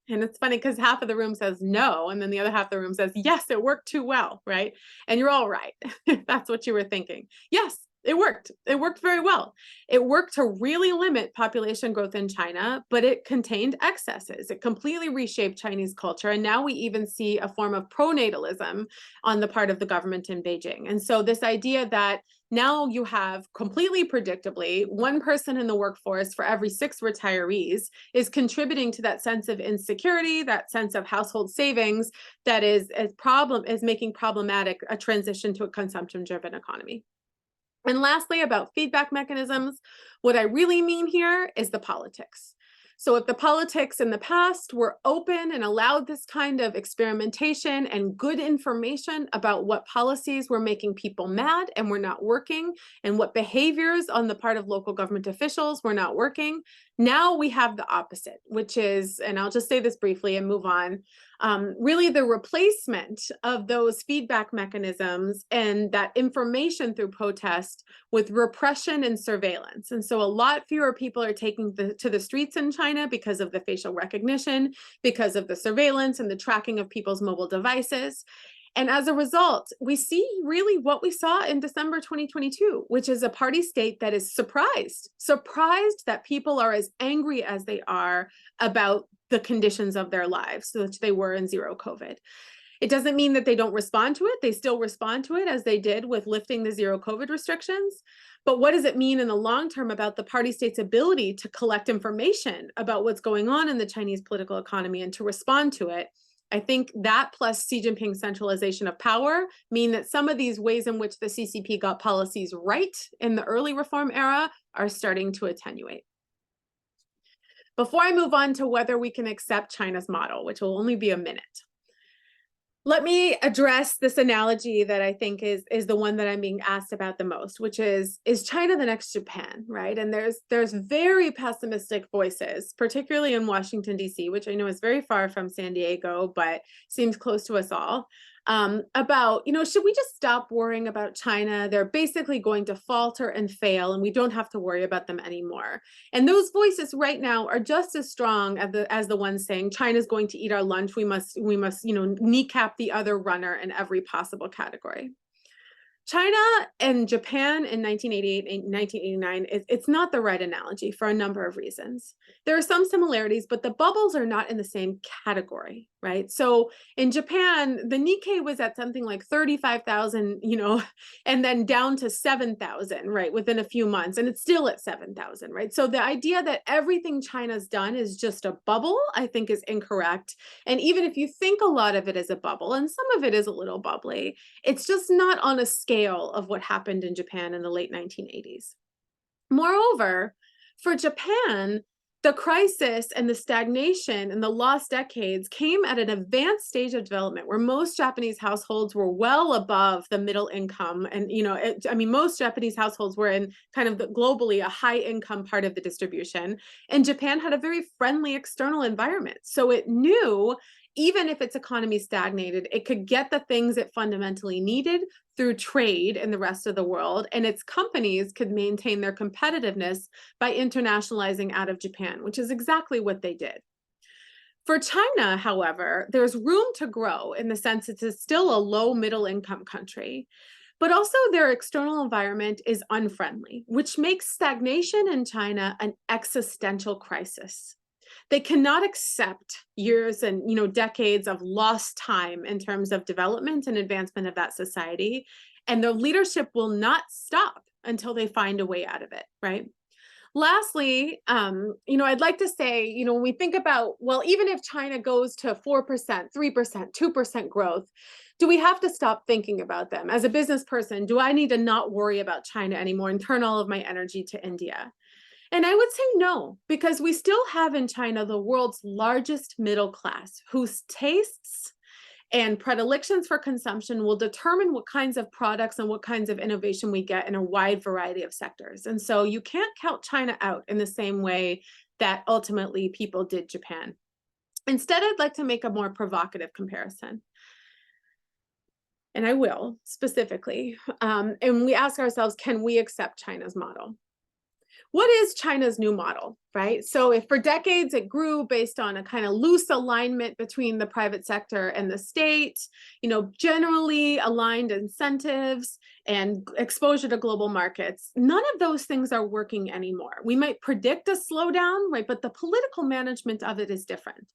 [SPEAKER 2] And it's funny because half of the room says no, and then the other half of the room says, yes, it worked too well, right? And you're all right, if that's what you were thinking. Yes, It worked. It worked very well. It worked to really limit population growth in China, but it contained excesses. It completely reshaped Chinese culture. And now we even see a form of pronatalism on the part of the government in Beijing. And so this idea that now you have completely predictably one person in the workforce for every 6 retirees is contributing to that sense of insecurity, that sense of household savings that is making problematic a transition to a consumption-driven economy. And lastly, about feedback mechanisms, what I really mean here is the politics. So if the politics in the past were open and allowed this kind of experimentation and good information about what policies were making people mad and were not working, and what behaviors on the part of local government officials were not working, now we have the opposite, which is, and I'll just say this briefly and move on, really the replacement of those feedback mechanisms and that information through protest with repression and surveillance. And so a lot fewer people are taking to the streets in China because of the facial recognition, because of the surveillance and the tracking of people's mobile devices. And as a result, we see really what we saw in December 2022, which is a party state that is surprised that people are as angry as they are about the conditions of their lives, which they were in zero COVID. It doesn't mean that they don't respond to it. They still respond to it as they did with lifting the zero COVID restrictions. But what does it mean in the long term about the party state's ability to collect information about what's going on in the Chinese political economy and to respond to it? I think that plus Xi Jinping's centralization of power mean that some of these ways in which the CCP got policies right in the early reform era are starting to attenuate. Before I move on to whether we can accept China's model, which will only be a minute, let me address this analogy that I think is the one that I'm being asked about the most, which is China the next Japan, right? And there's very pessimistic voices, particularly in Washington, D.C., which I know is very far from San Diego, but seems close to us all, about, should we just stop worrying about China? They're basically going to falter and fail, and we don't have to worry about them anymore. And those voices right now are just as strong as the ones saying China's going to eat our lunch. We must, kneecap the other runner in every possible category. China and Japan in 1988 and 1989, it's not the right analogy for a number of reasons. There are some similarities, but the bubbles are not in the same category, right? So in Japan, the Nikkei was at something like 35,000, and then down to 7,000, right, within a few months, and it's still at 7,000, right? So the idea that everything China's done is just a bubble, I think is incorrect. And even if you think a lot of it is a bubble, and some of it is a little bubbly, it's just not on a scale of what happened in Japan in the late 1980s. Moreover, for Japan, the crisis and the stagnation and the lost decades came at an advanced stage of development where most Japanese households were well above the middle income. And, most Japanese households were in kind of globally a high income part of the distribution. And Japan had a very friendly external environment. So it knew even if its economy stagnated, it could get the things it fundamentally needed through trade in the rest of the world, and its companies could maintain their competitiveness by internationalizing out of Japan, which is exactly what they did. For China, however, there's room to grow in the sense it is still a low middle income country, but also their external environment is unfriendly, which makes stagnation in China an existential crisis. They cannot accept years and decades of lost time in terms of development and advancement of that society, and their leadership will not stop until they find a way out of it, right? Lastly, I'd like to say, when we think about, well, even if China goes to 4%, 3%, 2% growth, do we have to stop thinking about them? As a business person, do I need to not worry about China anymore and turn all of my energy to India? And I would say no, because we still have in China the world's largest middle class, whose tastes and predilections for consumption will determine what kinds of products and what kinds of innovation we get in a wide variety of sectors. And so you can't count China out in the same way that ultimately people did Japan. Instead, I'd like to make a more provocative comparison. And I will specifically. And we ask ourselves, can we accept China's model? what is China's new model, right? So if for decades it grew based on a kind of loose alignment between the private sector and the state, generally aligned incentives and exposure to global markets, none of those things are working anymore. We might predict a slowdown, right? But the political management of it is different.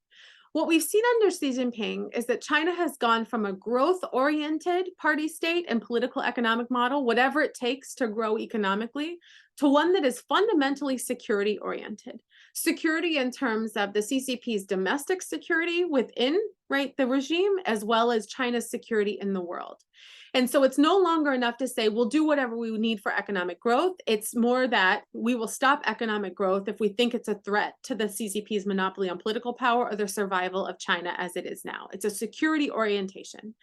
[SPEAKER 2] What we've seen under Xi Jinping is that China has gone from a growth-oriented party state and political economic model, whatever it takes to grow economically, to one that is fundamentally security-oriented. Security in terms of the CCP's domestic security within, right, the regime, as well as China's security in the world. And so it's no longer enough to say, we'll do whatever we need for economic growth. It's more that we will stop economic growth if we think it's a threat to the CCP's monopoly on political power or the survival of China as it is now. It's a security orientation.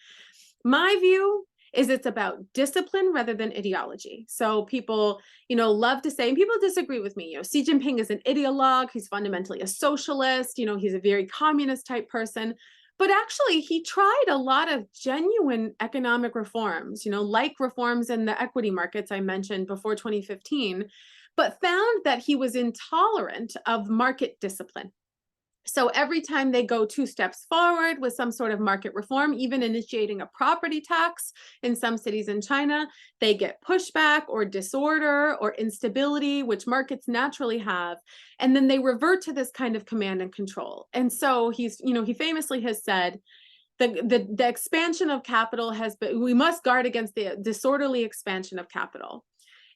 [SPEAKER 2] My view is it's about discipline rather than ideology. So people, love to say, and people disagree with me, Xi Jinping is an ideologue, he's fundamentally a socialist, he's a very communist type person. But actually, he tried a lot of genuine economic reforms, like reforms in the equity markets I mentioned before 2015, but found that he was intolerant of market discipline. So every time they go 2 steps forward with some sort of market reform, even initiating a property tax in some cities in China, they get pushback or disorder or instability, which markets naturally have. And then they revert to this kind of command and control. And so he famously has said, the expansion of capital has been, we must guard against the disorderly expansion of capital.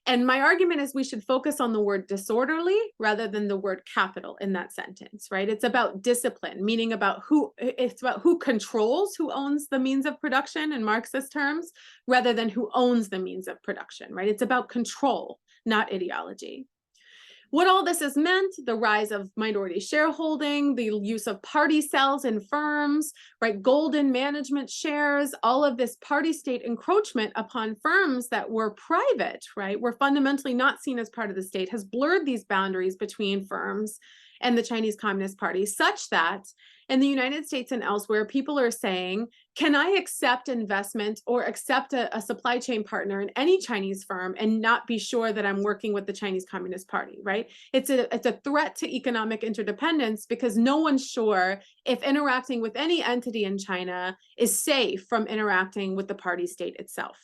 [SPEAKER 2] And my argument is we should focus on the word disorderly rather than the word capital in that sentence, right? It's about discipline, meaning it's about who controls, who owns the means of production in Marxist terms, rather than who owns the means of production, right? It's about control, not ideology. What all this has meant, the rise of minority shareholding, the use of party cells in firms, right, golden management shares, all of this party state encroachment upon firms that were private, right, were fundamentally not seen as part of the state, has blurred these boundaries between firms and the Chinese Communist Party, such that in the United States and elsewhere, people are saying, can I accept investment or accept a supply chain partner in any Chinese firm and not be sure that I'm working with the Chinese Communist Party, right? It's a threat to economic interdependence because no one's sure if interacting with any entity in China is safe from interacting with the party state itself.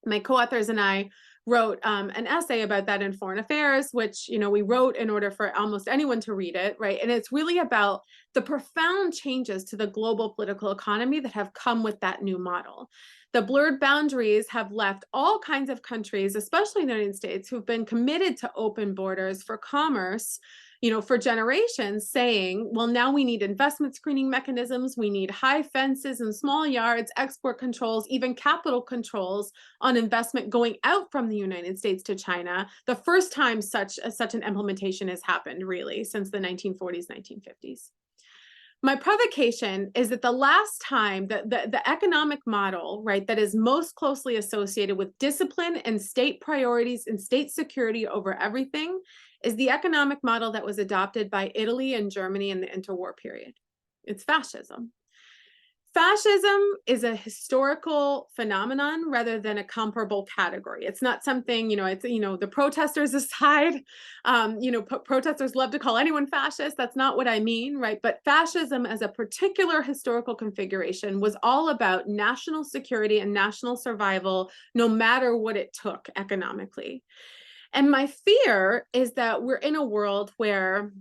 [SPEAKER 2] My co-authors and I wrote an essay about that in Foreign Affairs, which, we wrote in order for almost anyone to read it, right? And it's really about the profound changes to the global political economy that have come with that new model. The blurred boundaries have left all kinds of countries, especially in the United States, who've been committed to open borders for commerce, for generations, saying, well, now we need investment screening mechanisms, we need high fences and small yards, export controls, even capital controls on investment going out from the United States to China. The first time such an implementation has happened, really, since the 1940s, 1950s. My provocation is that the last time the economic model, right, that is most closely associated with discipline and state priorities and state security over everything is the economic model that was adopted by Italy and Germany in the interwar period. It's fascism. Fascism is a historical phenomenon rather than a comparable category. It's not something, the protesters aside, protesters love to call anyone fascist. That's not what I mean, right? But fascism as a particular historical configuration was all about national security and national survival, no matter what it took economically. And my fear is that we're in a world where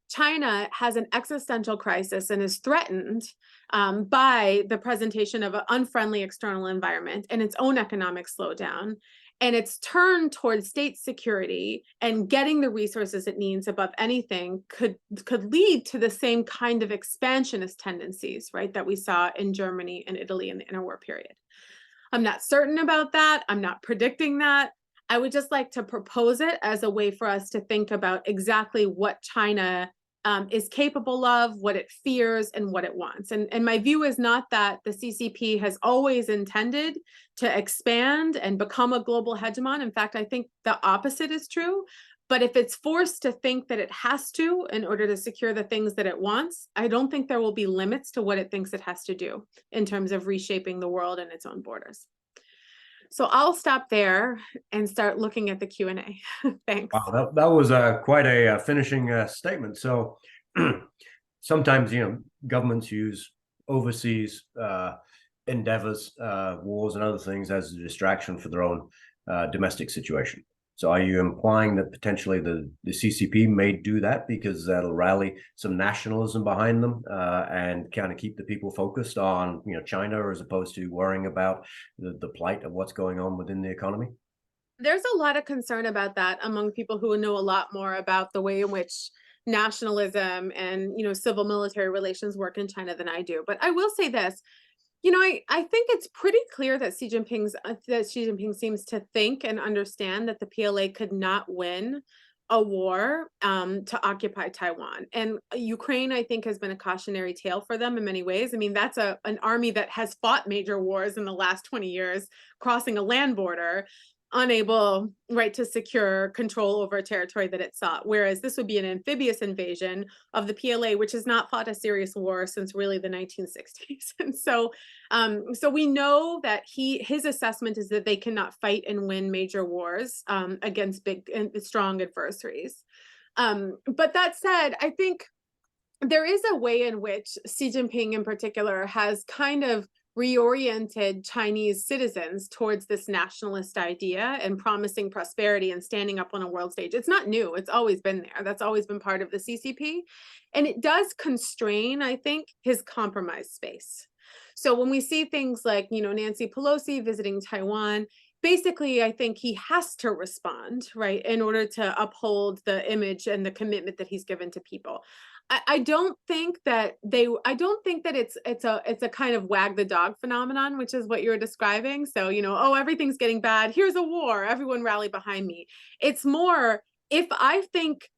[SPEAKER 2] China has an existential crisis and is threatened by the presentation of an unfriendly external environment and its own economic slowdown. And its turn towards state security and getting the resources it needs above anything could lead to the same kind of expansionist tendencies, right, that we saw in Germany and Italy in the interwar period. I'm not certain about that. I'm not predicting that. I would just like to propose it as a way for us to think about exactly what China is capable of, what it fears, and what it wants. And my view is not that the CCP has always intended to expand and become a global hegemon. In fact, I think the opposite is true. But if it's forced to think that it has to in order to secure the things that it wants, I don't think there will be limits to what it thinks it has to do in terms of reshaping the world and its own borders. So I'll stop there and start looking at the Q&A. Thanks.
[SPEAKER 1] Wow, that was quite a finishing statement. So sometimes, governments use overseas endeavors, wars and other things as a distraction for their own domestic situation. So are you implying that potentially the CCP may do that because that'll rally some nationalism behind them and kind of keep the people focused on, China as opposed to worrying about the plight of what's going on within the economy?
[SPEAKER 2] There's a lot of concern about that among people who know a lot more about the way in which nationalism and civil military relations work in China than I do. But I will say this, I think it's pretty clear that Xi Jinping seems to think and understand that the PLA could not win a war to occupy Taiwan. And Ukraine, I think, has been a cautionary tale for them in many ways. I mean, that's an army that has fought major wars in the last 20 years, crossing a land border, unable, right, to secure control over a territory that it sought. Whereas this would be an amphibious invasion of the PLA, which has not fought a serious war since really the 1960s. And so we know that his assessment is that they cannot fight and win major wars against big and strong adversaries. But that said, I think there is a way in which Xi Jinping in particular has kind of reoriented Chinese citizens towards this nationalist idea and promising prosperity and standing up on a world stage. It's not new. It's always been there. That's always been part of the CCP. And it does constrain, I think, his compromise space. So when we see things like, Nancy Pelosi visiting Taiwan, basically, I think he has to respond, right, in order to uphold the image and the commitment that he's given to people. I don't think that it's a kind of wag the dog phenomenon, which is what you're describing. So, oh, everything's getting bad. Here's a war. Everyone rally behind me. It's more, if I think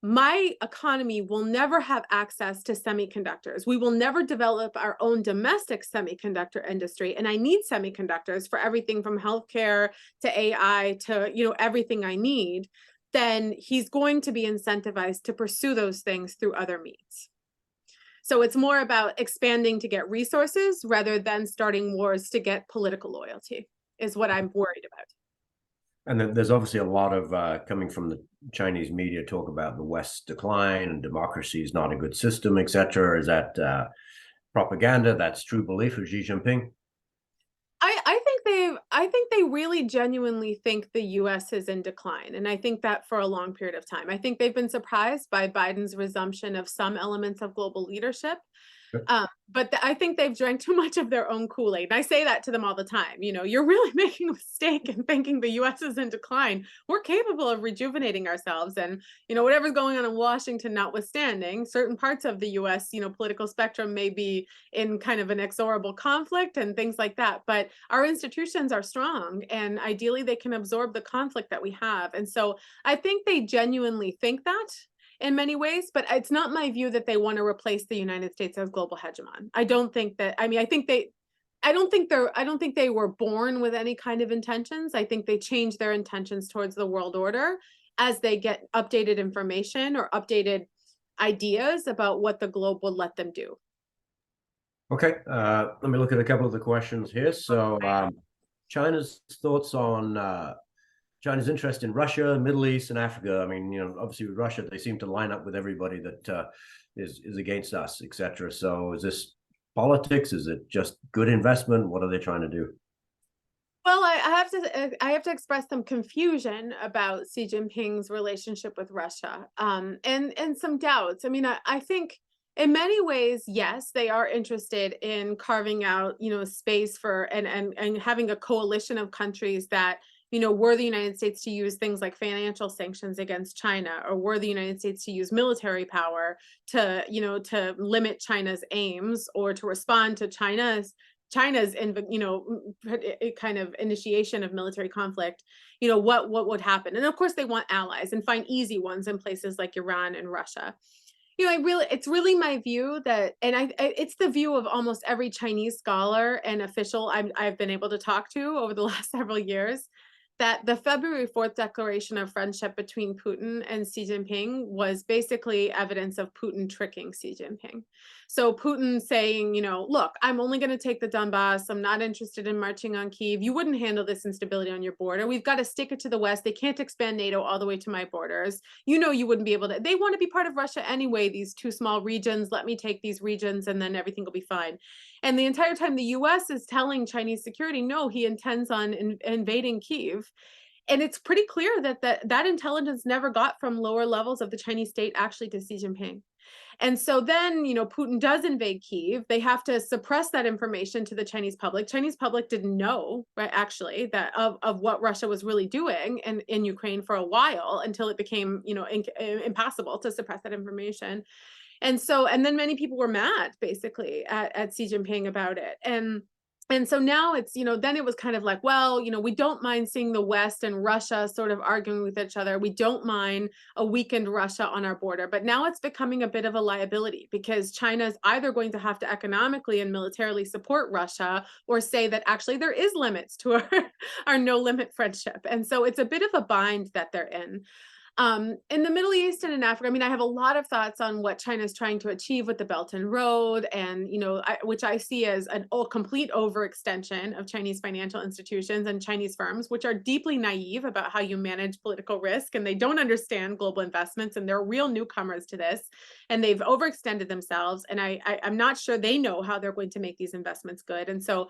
[SPEAKER 2] my economy will never have access to semiconductors, we will never develop our own domestic semiconductor industry, and I need semiconductors for everything from healthcare to AI to, everything I need, then he's going to be incentivized to pursue those things through other means. So it's more about expanding to get resources rather than starting wars to get political loyalty, is what I'm worried about.
[SPEAKER 1] And then there's obviously a lot of coming from the Chinese media talk about the West's decline and democracy is not a good system, etc. Is that propaganda? That's true belief of Xi Jinping?
[SPEAKER 2] I think they really genuinely think the US is in decline. And I think that for a long period of time. I think they've been surprised by Biden's resumption of some elements of global leadership. But I think they've drank too much of their own Kool-Aid. And I say that to them all the time. You're really making a mistake in thinking the US is in decline. We're capable of rejuvenating ourselves. And, whatever's going on in Washington notwithstanding, certain parts of the US, political spectrum may be in kind of an inexorable conflict and things like that. But our institutions are strong, and ideally they can absorb the conflict that we have. And so I think they genuinely think that in many ways, but it's not my view that they want to replace the United States as global hegemon. I don't think that, I don't think they were born with any kind of intentions. I think they change their intentions towards the world order as they get updated information or updated ideas about what the globe will let them do.
[SPEAKER 1] Okay, let me look at a couple of the questions here. So China's thoughts on China's interest in Russia, Middle East, and Africa. I mean, obviously with Russia, they seem to line up with everybody that is against us, etc. So is this politics? Is it just good investment? What are they trying to do?
[SPEAKER 2] Well, I have to express some confusion about Xi Jinping's relationship with Russia, and some doubts. I mean, I think in many ways, yes, they are interested in carving out, space for and having a coalition of countries that, were the United States to use things like financial sanctions against China, or were the United States to use military power to, to limit China's aims or to respond to China's kind of initiation of military conflict, what would happen? And of course, they want allies and find easy ones in places like Iran and Russia. It's really my view that, and it's the view of almost every Chinese scholar and official I've been able to talk to over the last several years, that the February 4th declaration of friendship between Putin and Xi Jinping was basically evidence of Putin tricking Xi Jinping. So Putin saying, look, I'm only going to take the Donbass. I'm not interested in marching on Kyiv. You wouldn't handle this instability on your border. We've got to stick it to the West. They can't expand NATO all the way to my borders. You wouldn't be able to. They want to be part of Russia anyway, these two small regions. Let me take these regions and then everything will be fine. And the entire time the US is telling Chinese security, no, he intends on invading Kyiv. And it's pretty clear that intelligence never got from lower levels of the Chinese state actually to Xi Jinping. And so then, Putin does invade Kyiv. They have to suppress that information to the Chinese public. Chinese public didn't know, right, actually, that of what Russia was really doing in Ukraine for a while until it became, impossible to suppress that information. And then many people were mad basically at Xi Jinping about it. And so now it's, then it was kind of like, well, we don't mind seeing the West and Russia sort of arguing with each other. We don't mind a weakened Russia on our border. But now it's becoming a bit of a liability because China is either going to have to economically and militarily support Russia or say that actually there is limits to our no limit friendship. And so it's a bit of a bind that they're in. In the Middle East and in Africa, I have a lot of thoughts on what China is trying to achieve with the Belt and Road, and which I see as a complete overextension of Chinese financial institutions and Chinese firms, which are deeply naive about how you manage political risk, and they don't understand global investments, and they're real newcomers to this, and they've overextended themselves, and I'm not sure they know how they're going to make these investments good. And so,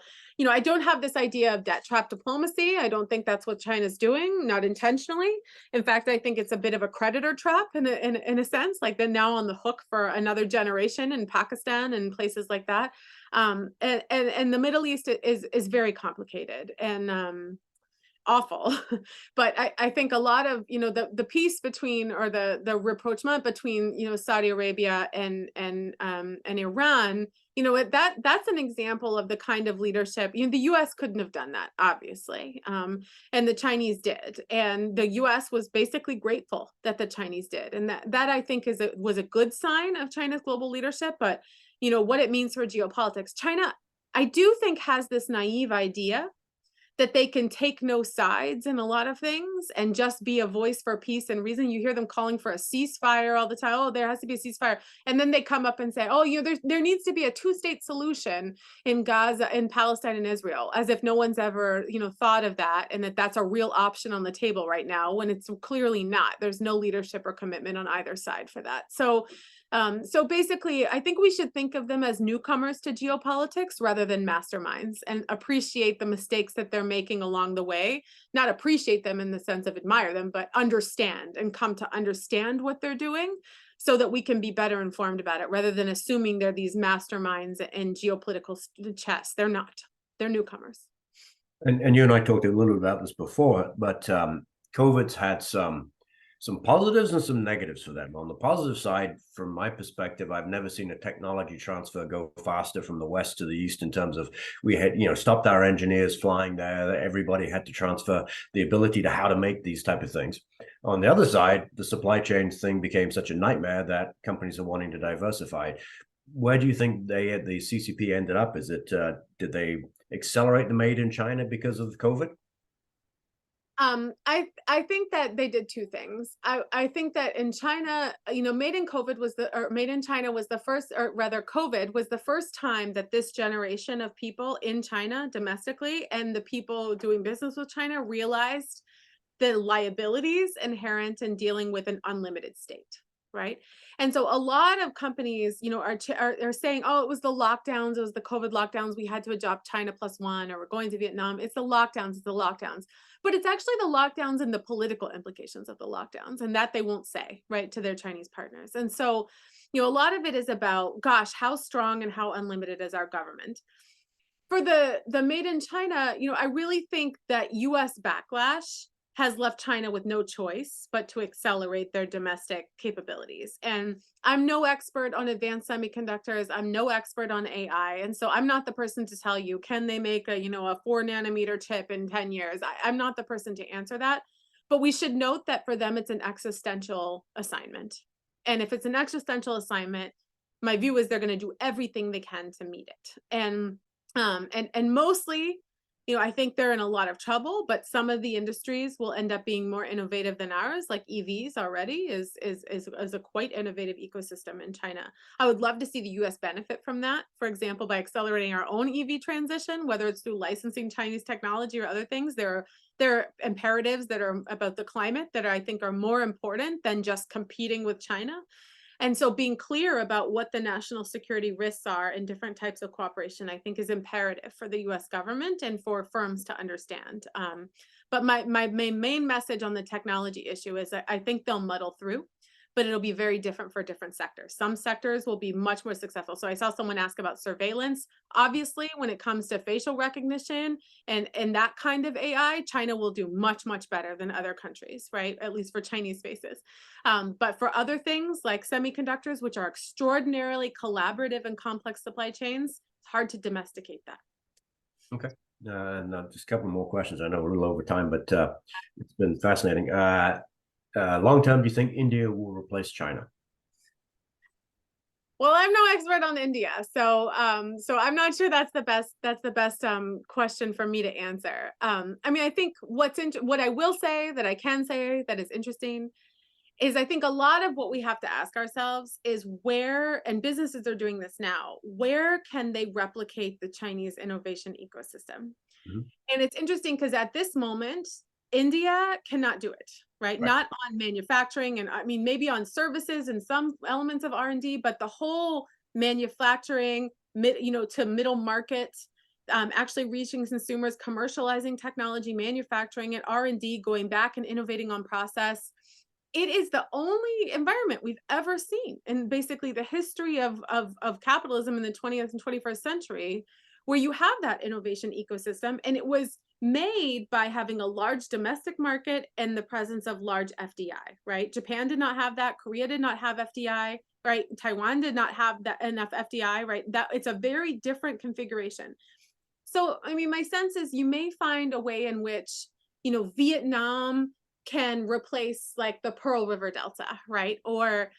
[SPEAKER 2] I don't have this idea of debt trap diplomacy. I don't think that's what China's doing, not intentionally. In fact, I think it's a bit of a creditor trap in a sense, like they're now on the hook for another generation in Pakistan and places like that. And the Middle East is very complicated and awful. But I think a lot of, the peace between, or the rapprochement between, Saudi Arabia and Iran, that's an example of the kind of leadership, the US couldn't have done that, obviously. And the Chinese did. And the US was basically grateful that the Chinese did. And that I think was a good sign of China's global leadership. But, what it means for geopolitics, China, I do think, has this naive idea that they can take no sides in a lot of things and just be a voice for peace and reason. You hear them calling for a ceasefire all the time. Oh, there has to be a ceasefire. And then they come up and say, oh, there needs to be a two-state solution in Gaza, in Palestine and Israel, as if no one's ever, thought of that, and that's a real option on the table right now, when it's clearly not. There's no leadership or commitment on either side for that. So basically, I think we should think of them as newcomers to geopolitics rather than masterminds, and appreciate the mistakes that they're making along the way. Not appreciate them in the sense of admire them, but understand and come to understand what they're doing so that we can be better informed about it, rather than assuming they're these masterminds in geopolitical chess. They're not. They're newcomers.
[SPEAKER 1] And you and I talked a little about this before, but COVID's had some positives and some negatives for them. On the positive side, from my perspective, I've never seen a technology transfer go faster from the West to the East, in terms of, we had, stopped our engineers flying there. Everybody had to transfer the ability to how to make these type of things. On the other side, the supply chain thing became such a nightmare that companies are wanting to diversify. Where do you think the CCP ended up? Is it, did they accelerate the made in China because of COVID?
[SPEAKER 2] I think that they did two things. I think that in China, made in China was the first, or rather COVID was the first time that this generation of people in China domestically, and the people doing business with China, realized the liabilities inherent in dealing with an unlimited state. Right. And so a lot of companies, are saying, oh, it was the lockdowns, it was the COVID lockdowns, we had to adopt China +1, or we're going to Vietnam. It's the lockdowns, it's the lockdowns. But it's actually the lockdowns and the political implications of the lockdowns, and that they won't say, right, to their Chinese partners. And so, a lot of it is about, gosh, how strong and how unlimited is our government? For the made in China, I really think that US backlash has left China with no choice but to accelerate their domestic capabilities. And I'm no expert on advanced semiconductors. I'm no expert on AI. And so I'm not the person to tell you, can they make a 4-nanometer chip in 10 years? I'm not the person to answer that. But we should note that for them, it's an existential assignment. And if it's an existential assignment, my view is they're going to do everything they can to meet it. And mostly, I think they're in a lot of trouble, but some of the industries will end up being more innovative than ours, like EVs already is a quite innovative ecosystem in China. I would love to see the US benefit from that, for example, by accelerating our own EV transition, whether it's through licensing Chinese technology or other things. There are imperatives that are about the climate that I think are more important than just competing with China. And so being clear about what the national security risks are in different types of cooperation, I think is imperative for the US government and for firms to understand. But my main message on the technology issue is that I think they'll muddle through, but it'll be very different for different sectors. Some sectors will be much more successful. So I saw someone ask about surveillance. Obviously, when it comes to facial recognition and that kind of AI, China will do much, much better than other countries, right? At least for Chinese faces. But for other things like semiconductors, which are extraordinarily collaborative and complex supply chains, it's hard to domesticate that.
[SPEAKER 1] Okay. And just a couple more questions. I know we're a little over time, but it's been fascinating. Long term, do you think India will replace China?
[SPEAKER 2] Well, I'm no expert on India, so I'm not sure that's the best question for me to answer. I mean, I think what I will say that I can say that is interesting is I think a lot of what we have to ask ourselves is where, and businesses are doing this now, where can they replicate the Chinese innovation ecosystem?
[SPEAKER 1] Mhm.
[SPEAKER 2] And it's interesting because at this moment, India cannot do it, right?
[SPEAKER 1] Right.
[SPEAKER 2] Not on manufacturing, and I mean, maybe on services and some elements of R&D, but the whole manufacturing, to middle market, actually reaching consumers, commercializing technology, manufacturing it, R&D, going back and innovating on process. It is the only environment we've ever seen in basically the history of capitalism in the 20th and 21st century where you have that innovation ecosystem. And it was made by having a large domestic market and the presence of large FDI, right? Japan did not have that. Korea did not have FDI, right? Taiwan did not have that enough FDI, right? That it's a very different configuration. So, I mean, my sense is you may find a way in which, Vietnam can replace like the Pearl River Delta, right? Or,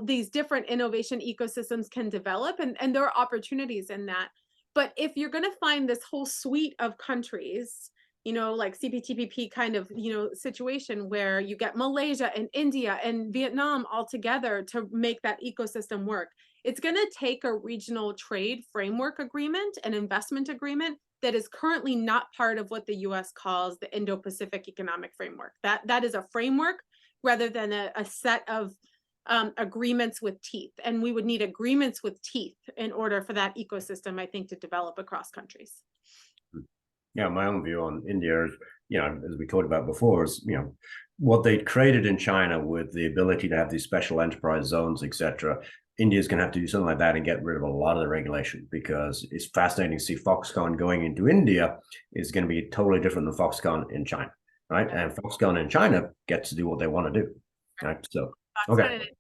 [SPEAKER 2] these different innovation ecosystems can develop and there are opportunities in that. But if you're going to find this whole suite of countries, like CPTPP kind of, situation where you get Malaysia and India and Vietnam all together to make that ecosystem work, it's going to take a regional trade framework agreement and investment agreement that is currently not part of what the US calls the Indo-Pacific Economic Framework. That is a framework rather than a set of agreements with teeth. And we would need agreements with teeth in order for that ecosystem, I think, to develop across countries.
[SPEAKER 1] Yeah, my own view on India is, as we talked about before, is, what they created in China with the ability to have these special enterprise zones, etc. India's going to have to do something like that and get rid of a lot of the regulation, because it's fascinating to see Foxconn going into India is going to be totally different than Foxconn in China, right? And Foxconn in China gets to do what they want to do, right? So, okay.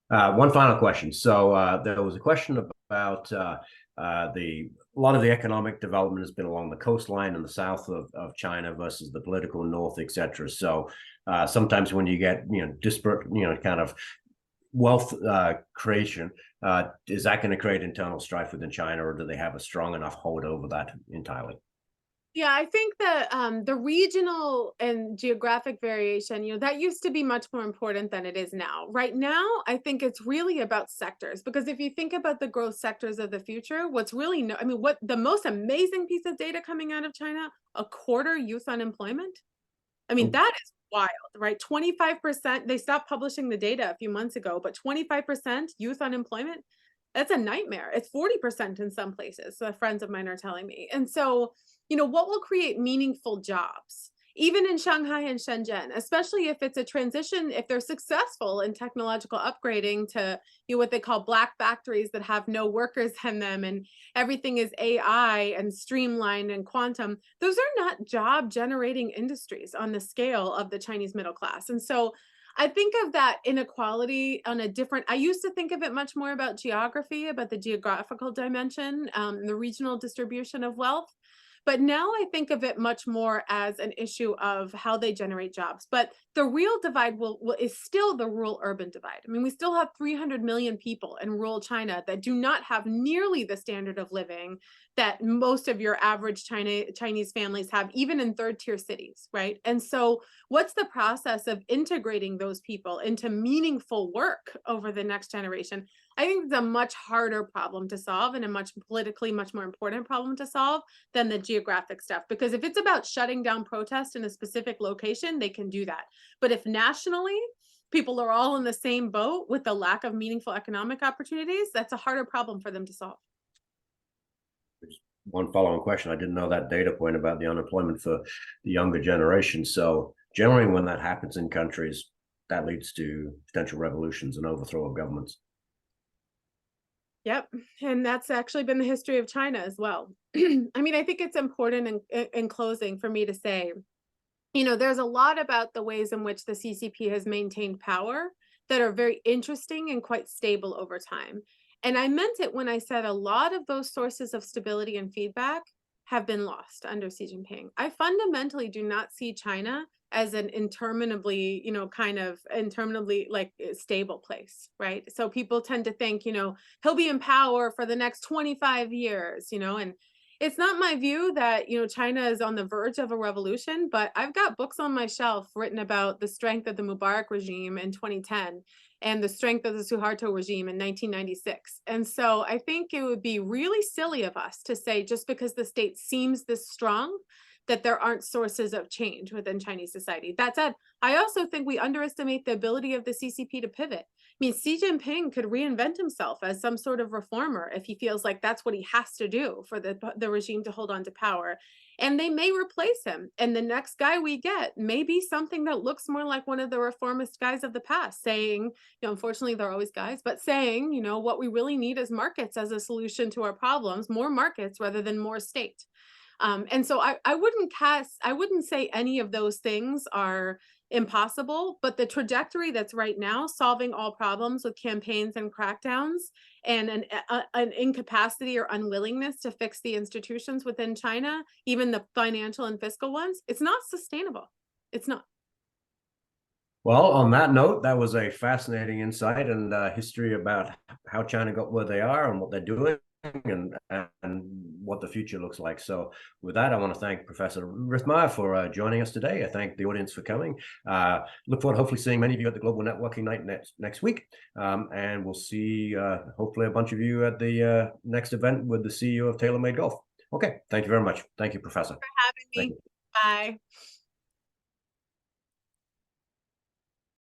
[SPEAKER 1] One final question. So there was a question about a lot of the economic development has been along the coastline in the south of China versus the political north, etc. So sometimes when you get disparate kind of wealth creation, is that going to create internal strife within China, or do they have a strong enough hold over that entirely?
[SPEAKER 2] Yeah, I think that the regional and geographic variation, that used to be much more important than it is now. Right now, I think it's really about sectors, because if you think about the growth sectors of the future, what the most amazing piece of data coming out of China, a quarter youth unemployment. I mean, that is wild, right? 25%, they stopped publishing the data a few months ago, but 25% youth unemployment, that's a nightmare. It's 40% in some places. So friends of mine are telling me. And so, what will create meaningful jobs, even in Shanghai and Shenzhen, especially if it's a transition, if they're successful in technological upgrading to what they call black factories that have no workers in them and everything is AI and streamlined and quantum, those are not job generating industries on the scale of the Chinese middle class. And so I think of that inequality on a different, I used to think of it much more about geography, about the geographical dimension, the regional distribution of wealth. But now I think of it much more as an issue of how they generate jobs. But The real divide is still the rural urban divide. I mean, we still have 300 million people in rural China that do not have nearly the standard of living that most of your average Chinese families have, even in third tier cities, right? And so what's the process of integrating those people into meaningful work over the next generation? I think it's a much harder problem to solve and a much politically much more important problem to solve than the geographic stuff. Because if it's about shutting down protest in a specific location, they can do that. But if nationally people are all in the same boat with the lack of meaningful economic opportunities, that's a harder problem for them to solve.
[SPEAKER 1] One following question. I didn't know that data point about the unemployment for the younger generation. So generally when that happens in countries, that leads to potential revolutions and overthrow of governments.
[SPEAKER 2] Yep. And that's actually been the history of China as well. I mean, I think it's important in closing for me to say, you know, there's a lot about the ways in which the CCP has maintained power that are very interesting and quite stable over time. And I meant it when I said a lot of those sources of stability and feedback have been lost under Xi Jinping. I fundamentally do not see China as an interminably, you know, kind of interminably like stable place, right? So people tend to think, you know, he'll be in power for the next 25 years, you know, and it's not my view that, you know, China is on the verge of a revolution, but I've got books on my shelf written about the strength of the Mubarak regime in 2010 and the strength of the Suharto regime in 1996. And so I think it would be really silly of us to say just because the state seems this strong, that there aren't sources of change within Chinese society. That said, I also think we underestimate the ability of the CCP to pivot. I mean, Xi Jinping could reinvent himself as some sort of reformer if he feels like that's what he has to do for the regime to hold on to power. And they may replace him. And the next guy we get may be something that looks more like one of the reformist guys of the past, saying, you know, unfortunately, they're always guys, but saying, you know, what we really need is markets as a solution to our problems, more markets rather than more state. And so I wouldn't say any of those things are impossible, but the trajectory that's right now, solving all problems with campaigns and crackdowns and an incapacity or unwillingness to fix the institutions within China, even the financial and fiscal ones, it's not sustainable. It's not.
[SPEAKER 1] Well, on that note, that was a fascinating insight and history about how China got where they are and what they're doing and what the future looks like. So with that, I want to thank Professor Rithmire for joining us today. I thank the audience for coming. Look forward to hopefully seeing many of you at the Global Networking Night next week. And we'll see hopefully a bunch of you at the next event with the CEO of TaylorMade Golf. Okay, thank you very much. Thank you, Professor.
[SPEAKER 2] Thanks for having me. Bye.